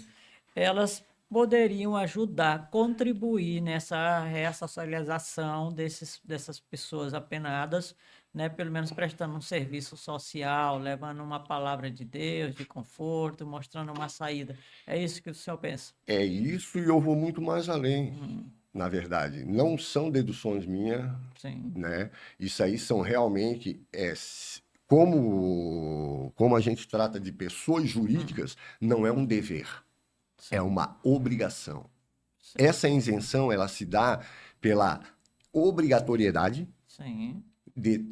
elas poderiam ajudar, contribuir nessa ressocialização dessas pessoas apenadas, né? Pelo menos prestando um serviço social, levando uma palavra de Deus, de conforto, mostrando uma saída. É isso que o senhor pensa? É isso e eu vou muito mais além, Hum, na verdade. Não são deduções minhas, sim, né? Isso aí são realmente como a gente trata de pessoas jurídicas, não é um dever, é sim, uma obrigação. certo, Essa isenção ela se dá pela obrigatoriedade sim. de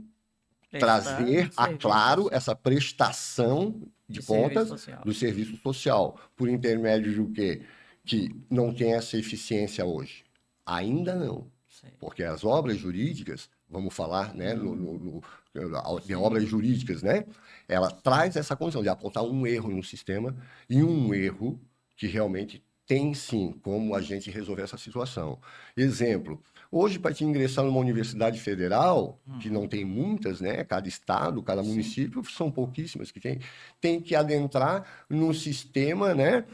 Prestar trazer a serviço claro social. essa prestação de De serviço contas social. do serviço social, por intermédio do quê? Que não tem essa eficiência hoje. Ainda não, Sim. porque as obras jurídicas, vamos falar, né, de obras Sim. jurídicas, né, ela traz essa condição de apontar um erro no sistema e um erro que realmente tem sim como a gente resolver essa situação. Exemplo, hoje para te ingressar numa universidade federal, que não tem muitas, né, cada estado, cada Sim. município, são pouquíssimas que tem que adentrar num sistema, né,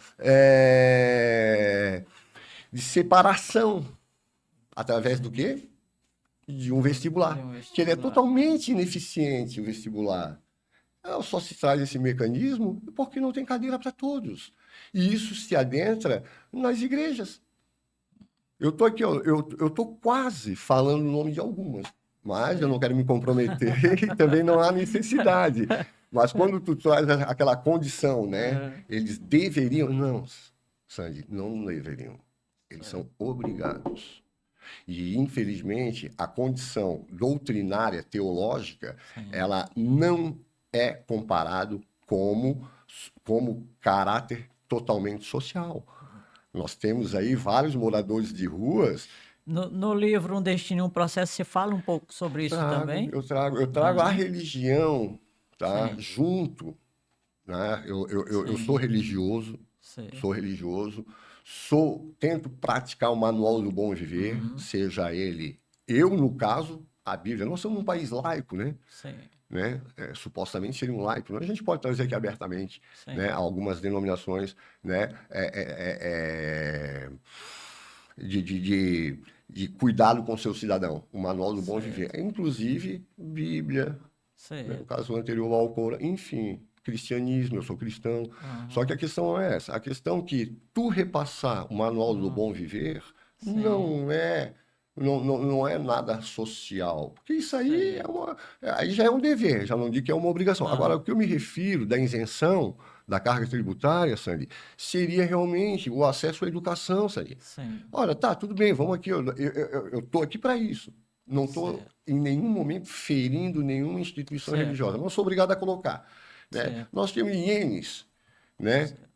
de separação. Através do quê? De um De vestibular. um Que ele é vestibular. totalmente ineficiente, o vestibular. Só se traz esse mecanismo porque não tem cadeira para todos. E isso se adentra nas igrejas. Eu estou aqui, ó, eu tô quase falando o nome de algumas, mas eu não Sim. quero me comprometer e também não há necessidade. Mas quando tu traz aquela condição, né? É, Eles deveriam. Não, Sandy, não deveriam. Eles certo. são obrigados. E, infelizmente, a condição doutrinária, teológica, Sim. ela não é comparado como caráter totalmente social. Nós temos aí vários moradores de ruas. No livro Um Destino e um Processo, se fala um pouco sobre isso também? Eu trago a Aham. religião, tá, Sim. junto, né? Eu sou Sim. religioso, Certo. sou religioso, tento praticar o manual do bom viver, seja ele, eu no caso, a Bíblia. Nós somos um país laico, né? Sim, Né? Supostamente seria um laico. A gente pode trazer aqui abertamente, sim, né? Algumas denominações, né? De cuidado com o seu cidadão, o manual do bom viver. certo, Inclusive, Bíblia, né? No certo. caso anterior ao Corão, enfim, cristianismo, eu sou cristão. Só que a Aham, questão é essa, a questão que tu repassar o manual do aham, bom viver sim, não é nada social, porque isso aí certo. aí já é um dever, já não digo que é uma obrigação. Agora, o Aham, que eu me refiro da isenção da carga tributária, Sandy, seria realmente o acesso à educação, Sandy. sim, Olha, tá, tudo bem, vamos aqui, eu tô aqui para isso. Não estou certo, em nenhum momento ferindo nenhuma instituição certo, religiosa. Não sou obrigado a colocar, né? certo, Nós temos ienes, né? certo.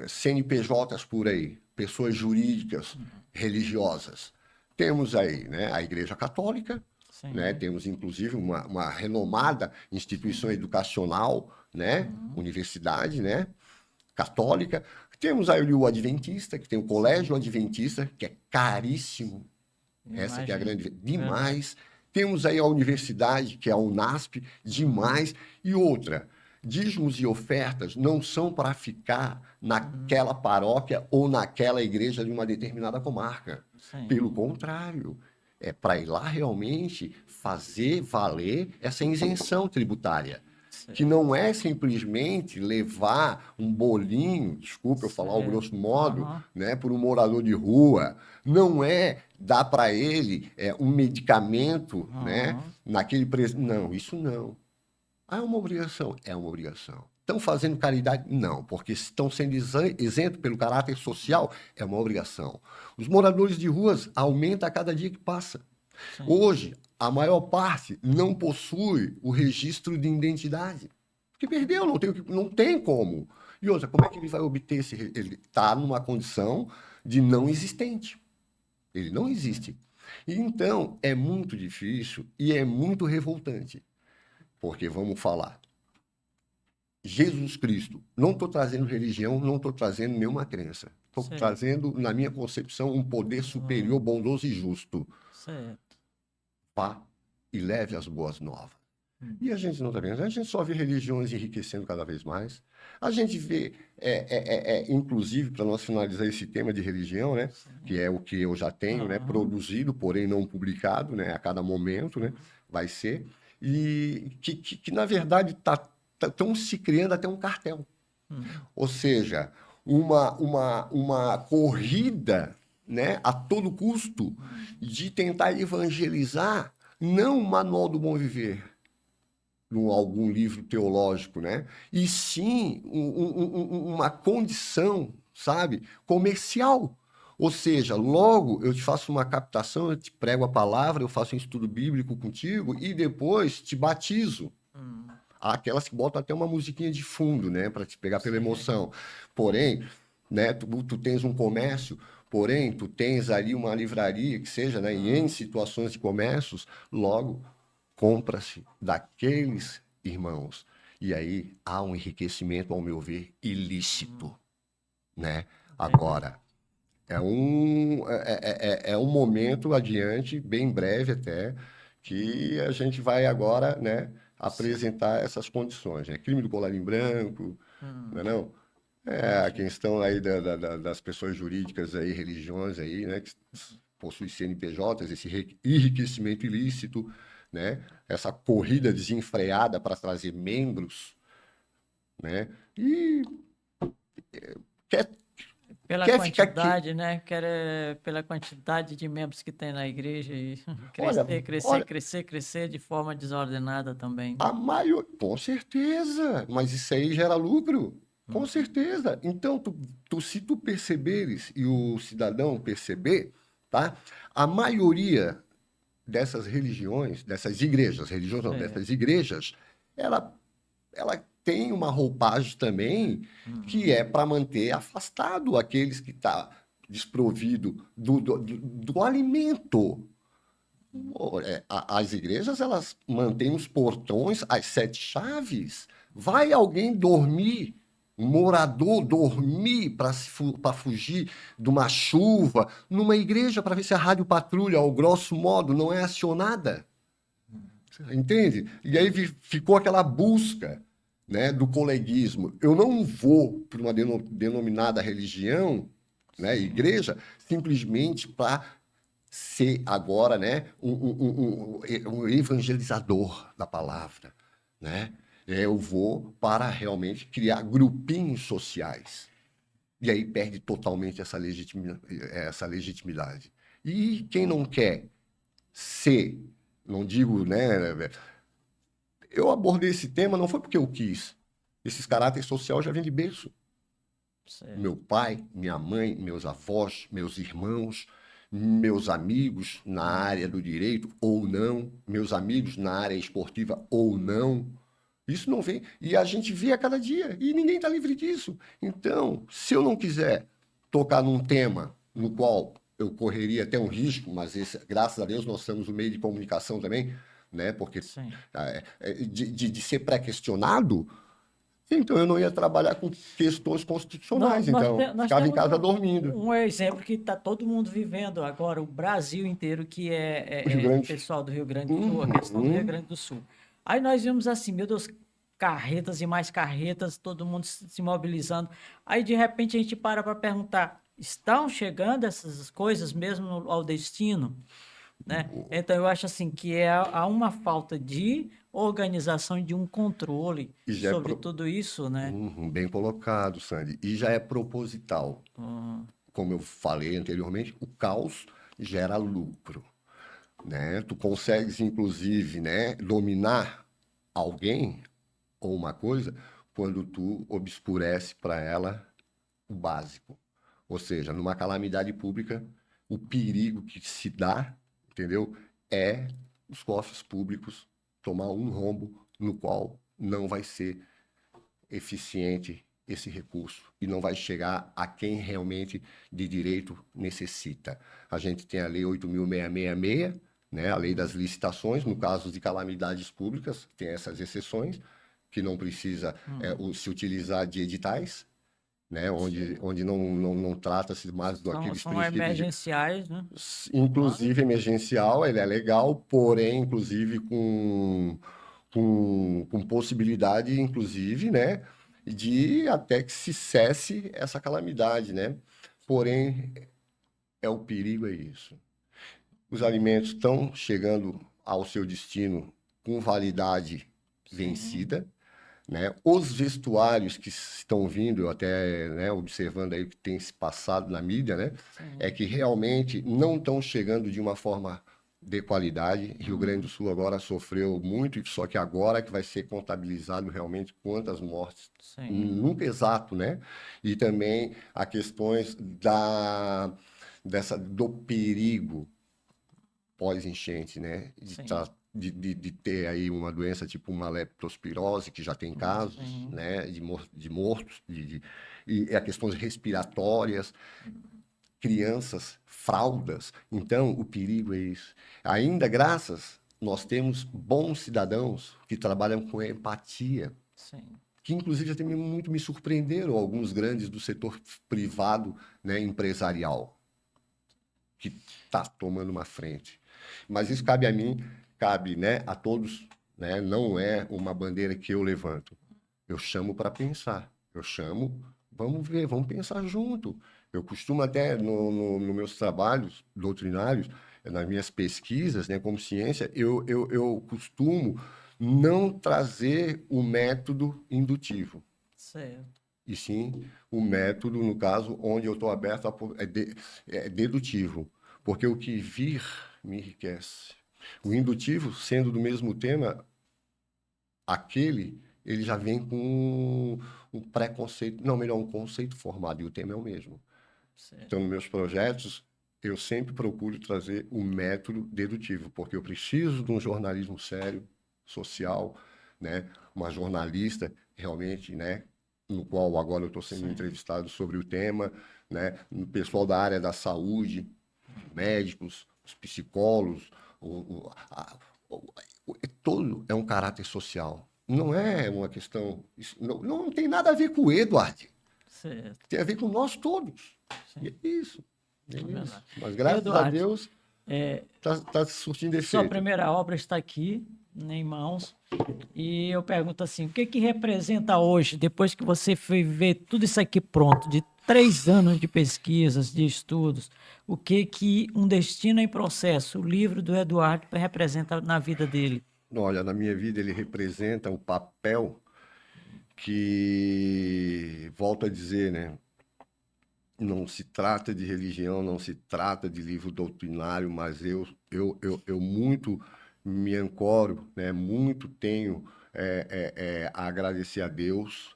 CNPJs por aí, pessoas jurídicas religiosas. Temos aí, né, a Igreja Católica, né? Sim, Temos inclusive uma renomada instituição sim. educacional, né? Uhum, Universidade, né? Católica. Temos aí o Adventista, que tem o Colégio sim, Adventista, que é caríssimo, essa que é a imagino. grande, Verdade. demais. Temos aí a universidade, que é a Unasp, Uhum, demais. E outra, dízimos e ofertas não são para ficar uhum, naquela paróquia ou naquela igreja de uma determinada comarca. Pelo sim, contrário, é para ir lá realmente fazer valer essa isenção tributária, que certo, não é simplesmente levar um bolinho, desculpa eu falar o certo. grosso modo, Aham, né, por um morador de rua, não é dar para ele um medicamento, né, aham, naquele preço. Não, isso não. Ah, é uma obrigação? É uma obrigação. Estão fazendo caridade? Não, porque estão sendo isentos pelo caráter social, é uma obrigação. Os moradores de ruas aumentam a cada dia que passa. sim, Hoje, a maior parte não possui o registro de identidade. Porque perdeu, não tem como. E outra, como é que ele vai obter esse. Ele está numa condição de não existente. Ele não sim. existe. E então, é muito difícil e é muito revoltante. Porque, vamos falar, Jesus Cristo, não estou trazendo religião, não estou trazendo nenhuma crença. Estou Certo. trazendo, na minha concepção, um poder superior, Aham, bondoso e justo. certo. Vá e leve as boas novas. Hum, E a gente não está vendo. A gente só vê religiões enriquecendo cada vez mais. A gente vê, inclusive, para nós finalizar esse tema de religião, né, que sim. é o que eu já tenho, né, Aham, produzido, porém não publicado, né, a cada momento, né, vai ser, e que na verdade estão se criando até um cartel. hum, Ou seja, uma corrida, né, a todo custo hum, de tentar evangelizar não o manual do bom viver, algum livro teológico, né? E sim uma condição, sabe, comercial. Ou seja, logo eu te faço uma captação, eu te prego a palavra, eu faço um estudo bíblico contigo e depois te batizo. hum, Há aquelas que botam até uma musiquinha de fundo, né, para te pegar pela sim. emoção. Porém, né, tu tens um comércio, porém, tu tens ali uma livraria que seja, né, e em Aham, situações de comércios, logo compra-se daqueles irmãos. E aí há um enriquecimento, ao meu ver, hum, ilícito, né? entendi. Agora, é um momento adiante, bem breve até, que a gente vai agora, né, Sim. apresentar essas condições, né? Crime do colarinho branco, não é Hum, não? É a imagino. questão aí das pessoas jurídicas aí, religiões aí, né, que possuem CNPJs, esse enriquecimento ilícito, né? Essa corrida desenfreada para trazer membros, né? E quer, Pela quer ficar aqui. quantidade, né? Pela quantidade de membros que tem na igreja e Olha, crescer, crescer, olha, crescer, crescer de forma desordenada também, né? a maior, com certeza, mas isso aí gera lucro, com Uhum, certeza. Então, se tu perceberes e o cidadão perceber, tá? A maioria dessas religiões, dessas igrejas, religiões não, certo. dessas igrejas, ela, ela tem uma roupagem também que Uhum, é para manter afastado aqueles que estão desprovido do alimento. As igrejas, elas mantêm os portões, as sete chaves. Vai alguém dormir, Um morador dormir para fugir de uma chuva numa igreja para ver se a rádio patrulha, ao grosso modo, não é acionada. Entende? E aí ficou aquela busca, né, do coleguismo. Eu não vou para uma denominada religião, né, igreja, simplesmente para ser agora, né, um evangelizador da palavra, né? Eu vou para realmente criar grupinhos sociais. E aí perde totalmente essa legitimidade. E quem não quer ser, não digo, né? Eu abordei esse tema não foi porque eu quis. Esses caráteres sociais já vêm de berço. Certo. Meu pai, minha mãe, meus avós, meus irmãos, meus amigos na área do direito ou não, meus amigos na área esportiva ou não. Isso não vem. E a gente vê a cada dia. E ninguém está livre disso. Então, se eu não quiser tocar num tema no qual eu correria até um risco, mas esse, graças a Deus nós temos um meio de comunicação também, né? Porque Sim. de ser pré-questionado, então eu não ia trabalhar com questões constitucionais. Então, Nós ficava em temos casa dormindo. um exemplo que está todo mundo vivendo agora, o Brasil inteiro, que O Rio é Grande. pessoal do Rio Grande do Sul, a questão do Rio Uhum. Grande do Sul. Aí nós vimos assim, meu Deus, carretas e mais carretas, todo mundo se mobilizando. Aí de repente a gente para perguntar, estão chegando essas coisas mesmo ao destino? Né? Então eu acho assim que há uma falta de organização e de um controle E já é sobre tudo isso, né? bem colocado, Sandy. E já é proposital. Hum, Como eu falei anteriormente, o caos gera lucro, né? Tu consegues, inclusive, né, dominar alguém ou uma coisa quando tu obscurece para ela o básico. Ou seja, numa calamidade pública, o perigo que se dá, entendeu? É os cofres públicos tomar um rombo no qual não vai ser eficiente esse recurso e não vai chegar a quem realmente de direito necessita. A gente tem a Lei 8.666, né, a Lei das Licitações, no caso de calamidades públicas, tem essas exceções, que não precisa hum. se utilizar de editais, né, onde não trata-se mais daqueles São princípios de emergenciais, né? Mas, inclusive emergencial, ele é legal, porém, inclusive com possibilidade, inclusive, né, de até que se cesse essa calamidade, né? Porém, o perigo é isso. Os alimentos estão chegando ao seu destino com validade sim, vencida, né? Os vestuários que estão vindo, eu até, né, observando aí o que tem se passado na mídia, né, é sim. que realmente não estão chegando de uma forma de qualidade. Rio Grande do Hum, Sul agora sofreu muito, só que agora que vai ser contabilizado realmente quantas mortes, sim, nunca exato, né? E também a questões do perigo pós-enchente, né? sim, De ter aí uma doença tipo uma leptospirose, que já tem casos, sim. né? De mortos, e a questões respiratórias, crianças, fraldas. Então, o perigo é isso. Ainda graças, nós temos bons cidadãos que trabalham com empatia, Sim. que inclusive até muito me surpreenderam alguns grandes do setor privado, né, empresarial, que está tomando uma frente. Mas isso cabe a mim, cabe, né, a todos, né? Não é uma bandeira que eu levanto. Eu chamo para pensar. Eu chamo, vamos ver, vamos pensar junto. Eu costumo até, nos meus trabalhos doutrinários, nas minhas pesquisas, né, como ciência, eu costumo não trazer o método indutivo, Certo. e sim o método, no caso, onde eu estou aberto é dedutivo, porque o que vir me enriquece. O indutivo, sendo do mesmo tema, aquele, ele já vem com um preconceito, não, melhor, um conceito formado, e o tema é o mesmo. Certo. Então, nos meus projetos, eu sempre procuro trazer o método dedutivo, porque eu preciso de um jornalismo sério, social, né? Uma jornalista realmente, né? No qual agora eu estou sendo Sim. entrevistado sobre o tema, né? O pessoal da área da saúde, médicos, os psicólogos, o, a- o- todo é um caráter social. não é uma questão. Isso não tem nada a ver com o Eduardo. Certo, Tem a ver com nós todos. E sim, é isso. É é isso. verdade. Mas graças a Eduardo, Deus é, tá surtindo sua efeito. primeira obra está aqui, em mãos, e eu pergunto assim, o que que representa hoje, depois que você foi ver tudo isso aqui pronto, de 3 anos de pesquisas, de estudos, o que que Um Destino em Processo, o livro do Eduardo, representa na vida dele? Olha, na minha vida ele representa o papel que, volto a dizer, né? Não se trata de religião, não se trata de livro doutrinário, mas eu muito me ancoro, né? Muito tenho a agradecer a Deus,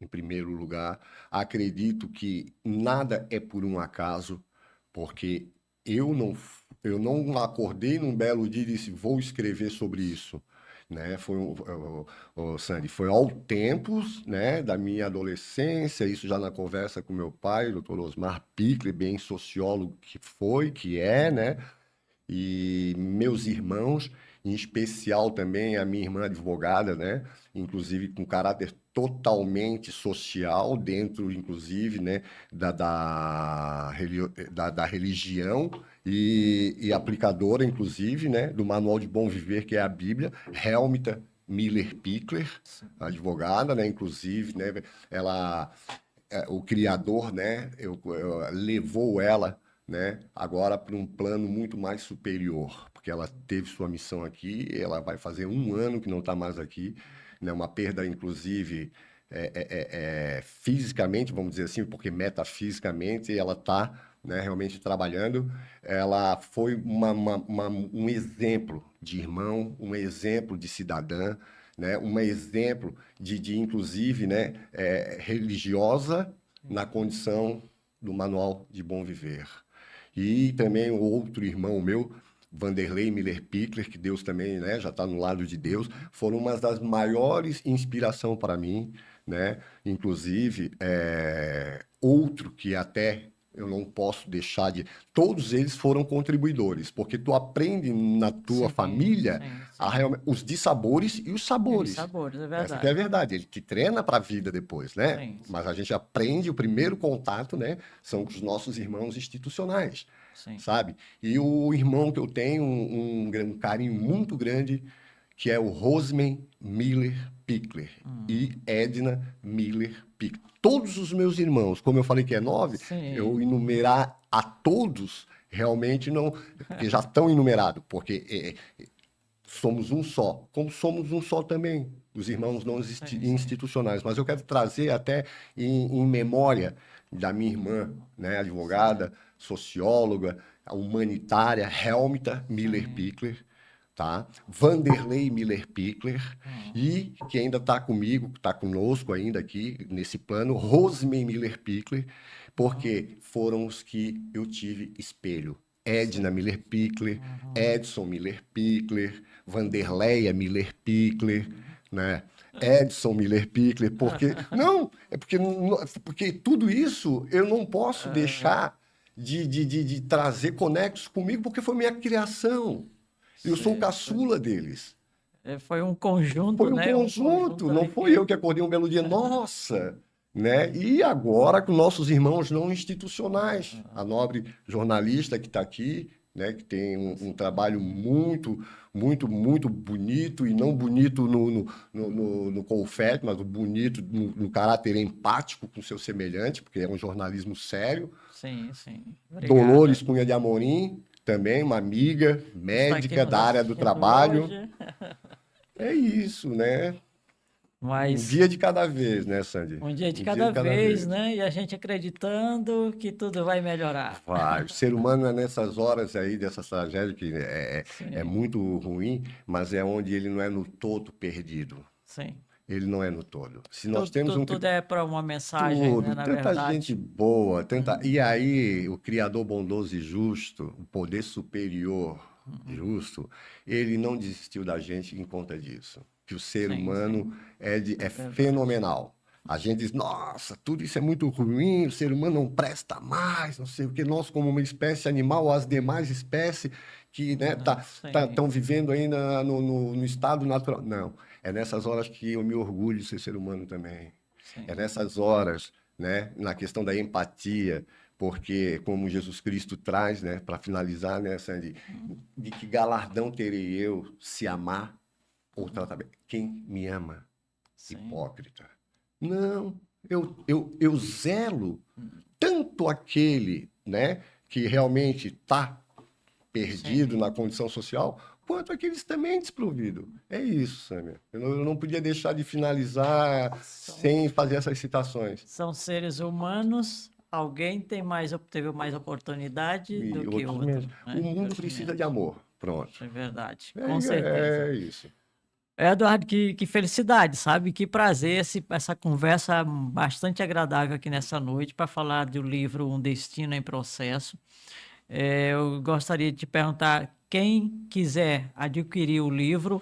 em primeiro lugar. Acredito que nada é por um acaso, porque eu não acordei num belo dia e disse, vou escrever sobre isso. Né? Sandy, foi ao tempos, né, da minha adolescência, isso já na conversa com meu pai, o Dr. Osmar Pichler, bem sociólogo que foi, que é, né? E meus irmãos, em especial também a minha irmã advogada, né? Inclusive com caráter totalmente social, dentro, inclusive, né, da religião e aplicadora, inclusive, né, do Manual de Bom Viver, que é a Bíblia, Helmita Miller Pichler, advogada, né, inclusive, né, ela o criador, né, levou ela, né, agora para um plano muito mais superior, porque ela teve sua missão aqui, ela vai fazer um ano que não está mais aqui, né, uma perda, inclusive, fisicamente, vamos dizer assim, porque metafisicamente ela está, né, realmente trabalhando. Ela foi um exemplo de irmão, um exemplo de cidadã, né, um exemplo inclusive, né, religiosa na condição do Manual de Bom Viver. E também o outro irmão meu, Vanderlei Miller Pichler, que Deus também, né, já está no lado de Deus, foram uma das maiores inspiração para mim, né? Inclusive, outro que até eu não posso deixar de... Todos eles foram contribuidores, porque tu aprende na tua Sim, família sim, sim. os dissabores e os E os sabores. sabores, é Essa que é a verdade. verdade. Ele te treina para a vida depois, né? Sim, Mas sim, a gente aprende, o primeiro contato, né? São com os nossos irmãos institucionais, sim. sabe? E o irmão que eu tenho um carinho muito grande, que é o Rosman Miller Pichler e Edna Miller Pichler. Todos os meus irmãos, como eu falei que é 9, eu Sim, enumerar a todos realmente não, porque já estão enumerados, porque somos um só, como somos um só também, os irmãos não sim, sim. institucionais. Mas eu quero trazer até em memória da minha irmã, né, Certo. advogada, socióloga, humanitária, Helmita Miller Sim. Pichler, tá? Vanderlei Miller Pichler, Hum, e que ainda está comigo, está conosco ainda aqui nesse plano, Rosemary Miller Pichler, porque foram os que eu tive espelho. Edna certo. Miller Pichler, Uhum. Edson Miller Pichler, Vanderleia Miller Pichler, né? Edson Miller Pichler, porque não, porque tudo isso eu não posso Ah, deixar de trazer conexos comigo, porque foi minha criação. Eu sou o certo. caçula deles. Foi um conjunto, Foi um né? Um conjunto, conjunto não ali foi eu que. que acordei um belo dia, nossa, né? E agora com nossos irmãos não institucionais, a nobre jornalista que está aqui, né? Que tem um trabalho muito bonito, e não bonito no confete, mas o bonito no caráter empático com seu semelhante, porque é um jornalismo sério. Sim, sim. Dolores Obrigado. Cunha de Amorim, também uma amiga Está aqui médica nos da área do assistindo trabalho. hoje. É isso, né? Um Mas dia de cada vez, né, Sandy? um dia de Um dia de cada cada vez, vez. né? E a gente acreditando que tudo vai melhorar. Vai. O ser humano é nessas horas aí, dessa tragédia, que é Sim, muito ruim, mas é onde ele não é no todo perdido. sim. Ele não é no todo. Se nós Tudo, temos tudo, um tudo é para uma mensagem, né? tudo, Na tanta gente verdade. boa, tanta. E aí, o Criador bondoso e justo, o poder superior justo, ele não desistiu da gente em conta disso. Que o ser Sim, sim. humano é É verdade. fenomenal. A gente diz, nossa, tudo isso é muito ruim, o ser humano não presta mais, não sei o que. Nós, como uma espécie animal, as demais espécies que, né, estão vivendo ainda no estado natural. Não, é nessas horas que eu me orgulho de ser ser humano também. Sim. É nessas horas, né, na questão da empatia, porque como Jesus Cristo traz, né, para finalizar, né, Sandy, de que galardão terei eu se amar ou tratar bem? Quem me ama? Sim. Hipócrita. Não, eu zelo tanto aquele, né, que realmente está perdido Sim. na condição social, quanto aqueles também desprovidos. É isso, Samia. Eu não podia deixar de finalizar sem fazer essas citações. São seres humanos, alguém teve mais oportunidade E do que outros outro, menos. né? O mundo Outros precisa de menos. amor. Pronto. É verdade, com certeza. É isso. Eduardo, que felicidade, sabe? Que prazer essa conversa bastante agradável aqui nessa noite para falar do livro Um Destino em Processo. Eu gostaria de te perguntar, quem quiser adquirir o livro,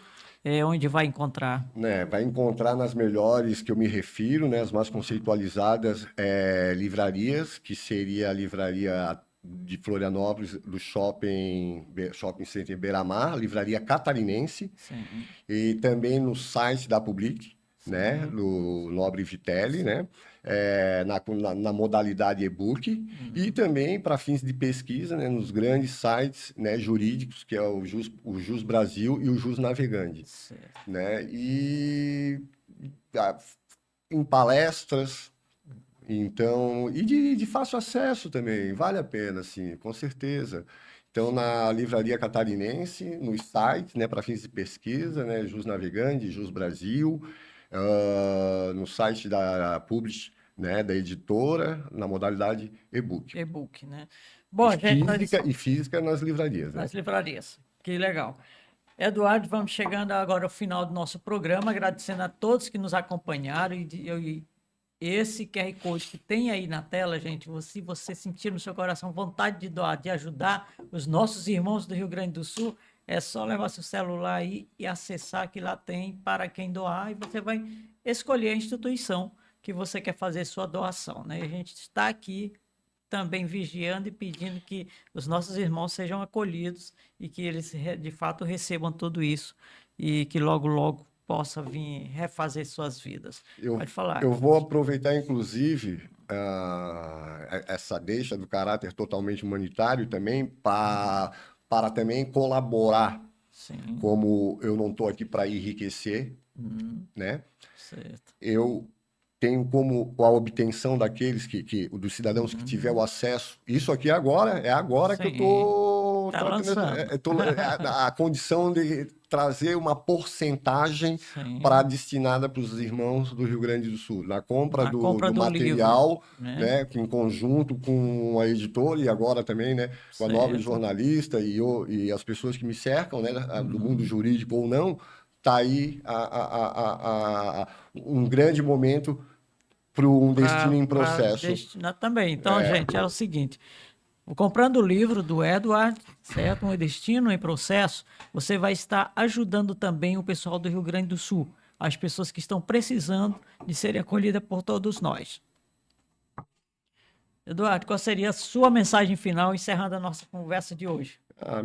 onde vai encontrar? Né, vai encontrar nas melhores que eu me refiro, né, as mais conceitualizadas livrarias, que seria a livraria de Florianópolis, do Shopping Center Beira-Mar, livraria catarinense, Sim, e também no site da Public, né, sim. do Nobre Vitelli, né, na modalidade e-book, e também para fins de pesquisa, né, nos grandes sites, né, jurídicos, que é o Jus Brasil e o Jus Navegante, Certo. né, e ah, em palestras, então, e de fácil acesso também, vale a pena, assim, com certeza. Então, na Livraria Catarinense, nos sites, né, para fins de pesquisa, né, Jus Navegante, Jus Brasil, no site da Publish, né, da editora, na modalidade e-book. E-book, né? E Bom, gente, física nas livrarias, né? nas livrarias. Que legal. Eduardo, vamos chegando agora ao final do nosso programa, agradecendo a todos que nos acompanharam e esse QR Code que tem aí na tela, gente, se você sentir no seu coração vontade de doar, de ajudar os nossos irmãos do Rio Grande do Sul, é só levar seu celular aí e acessar que lá tem para quem doar e você vai escolher a instituição que você quer fazer sua doação, né? A gente está aqui também vigiando e pedindo que os nossos irmãos sejam acolhidos e que eles de fato recebam tudo isso e que logo, logo possa vir refazer suas vidas. Eu, Pode falar. eu vou aproveitar, inclusive, essa deixa do caráter totalmente humanitário também para também colaborar, Sim. como eu não estou aqui para enriquecer, né? Certo. Eu tenho como a obtenção daqueles dos cidadãos que tiver o acesso. Isso aqui é agora que eu Sim. estou Tá tratando lançando. a condição de trazer uma porcentagem para Sim. destinada para os irmãos do Rio Grande do Sul, na compra Na compra do do livro, material, né? né, que em conjunto com a editora e agora também, né, com a nobre Certo. jornalista e as pessoas que me cercam, né, do mundo jurídico ou não, tá aí um grande momento para um destino em Para processo. destinar também. Então, gente, é o seguinte: comprando o livro do Edward, certo? Um destino em processo, você vai estar ajudando também o pessoal do Rio Grande do Sul, as pessoas que estão precisando de serem acolhidas por todos nós. Eduardo, qual seria a sua mensagem final encerrando a nossa conversa de hoje? A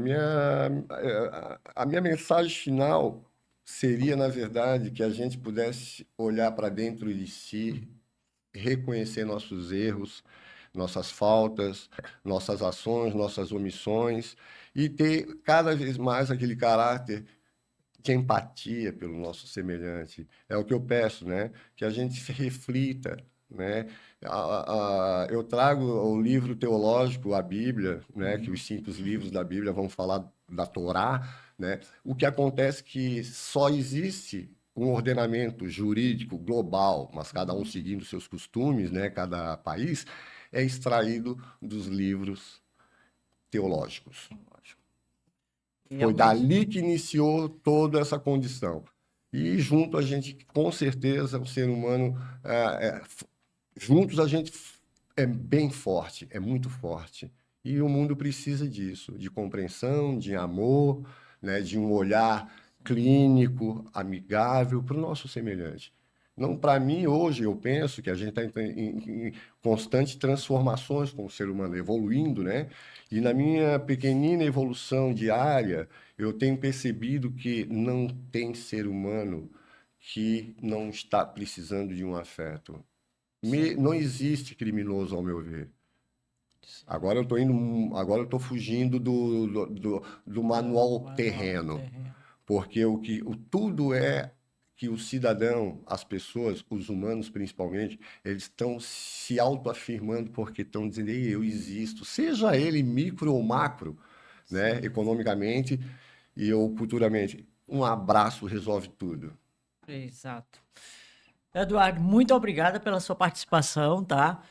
minha mensagem final seria, na verdade, que a gente pudesse olhar para dentro de si, reconhecer nossos erros, nossas faltas, nossas ações, nossas omissões e ter cada vez mais aquele caráter de empatia pelo nosso semelhante. É o que eu peço, né? Que a gente se reflita, né? Eu trago o livro teológico, a Bíblia, né? Que os 5 livros da Bíblia vão falar da Torá, né? O que acontece é que só existe um ordenamento jurídico global, mas cada um seguindo seus costumes, né? Cada país é extraído dos livros teológicos. Foi dali que iniciou toda essa condição. E junto a gente, com certeza, o ser humano, juntos a gente é bem forte, é muito forte. E o mundo precisa disso, de compreensão, de amor, né, de um olhar clínico, amigável para o nosso semelhante. Não, para mim, hoje, eu penso que a gente está em constante transformações como ser humano, evoluindo, né? E na minha pequenina evolução diária, eu tenho percebido que não tem ser humano que não está precisando de um afeto. Sim, Não existe criminoso, ao meu ver. sim. Agora eu estou fugindo do Do manual manual terreno. terreno. Porque tudo é que o cidadão, as pessoas, os humanos principalmente, eles estão se autoafirmando porque estão dizendo, "Ei, eu existo, seja ele micro ou macro, né, Sim, economicamente e ou culturalmente. Um abraço resolve tudo. exato. Eduardo, muito obrigada pela sua participação, tá?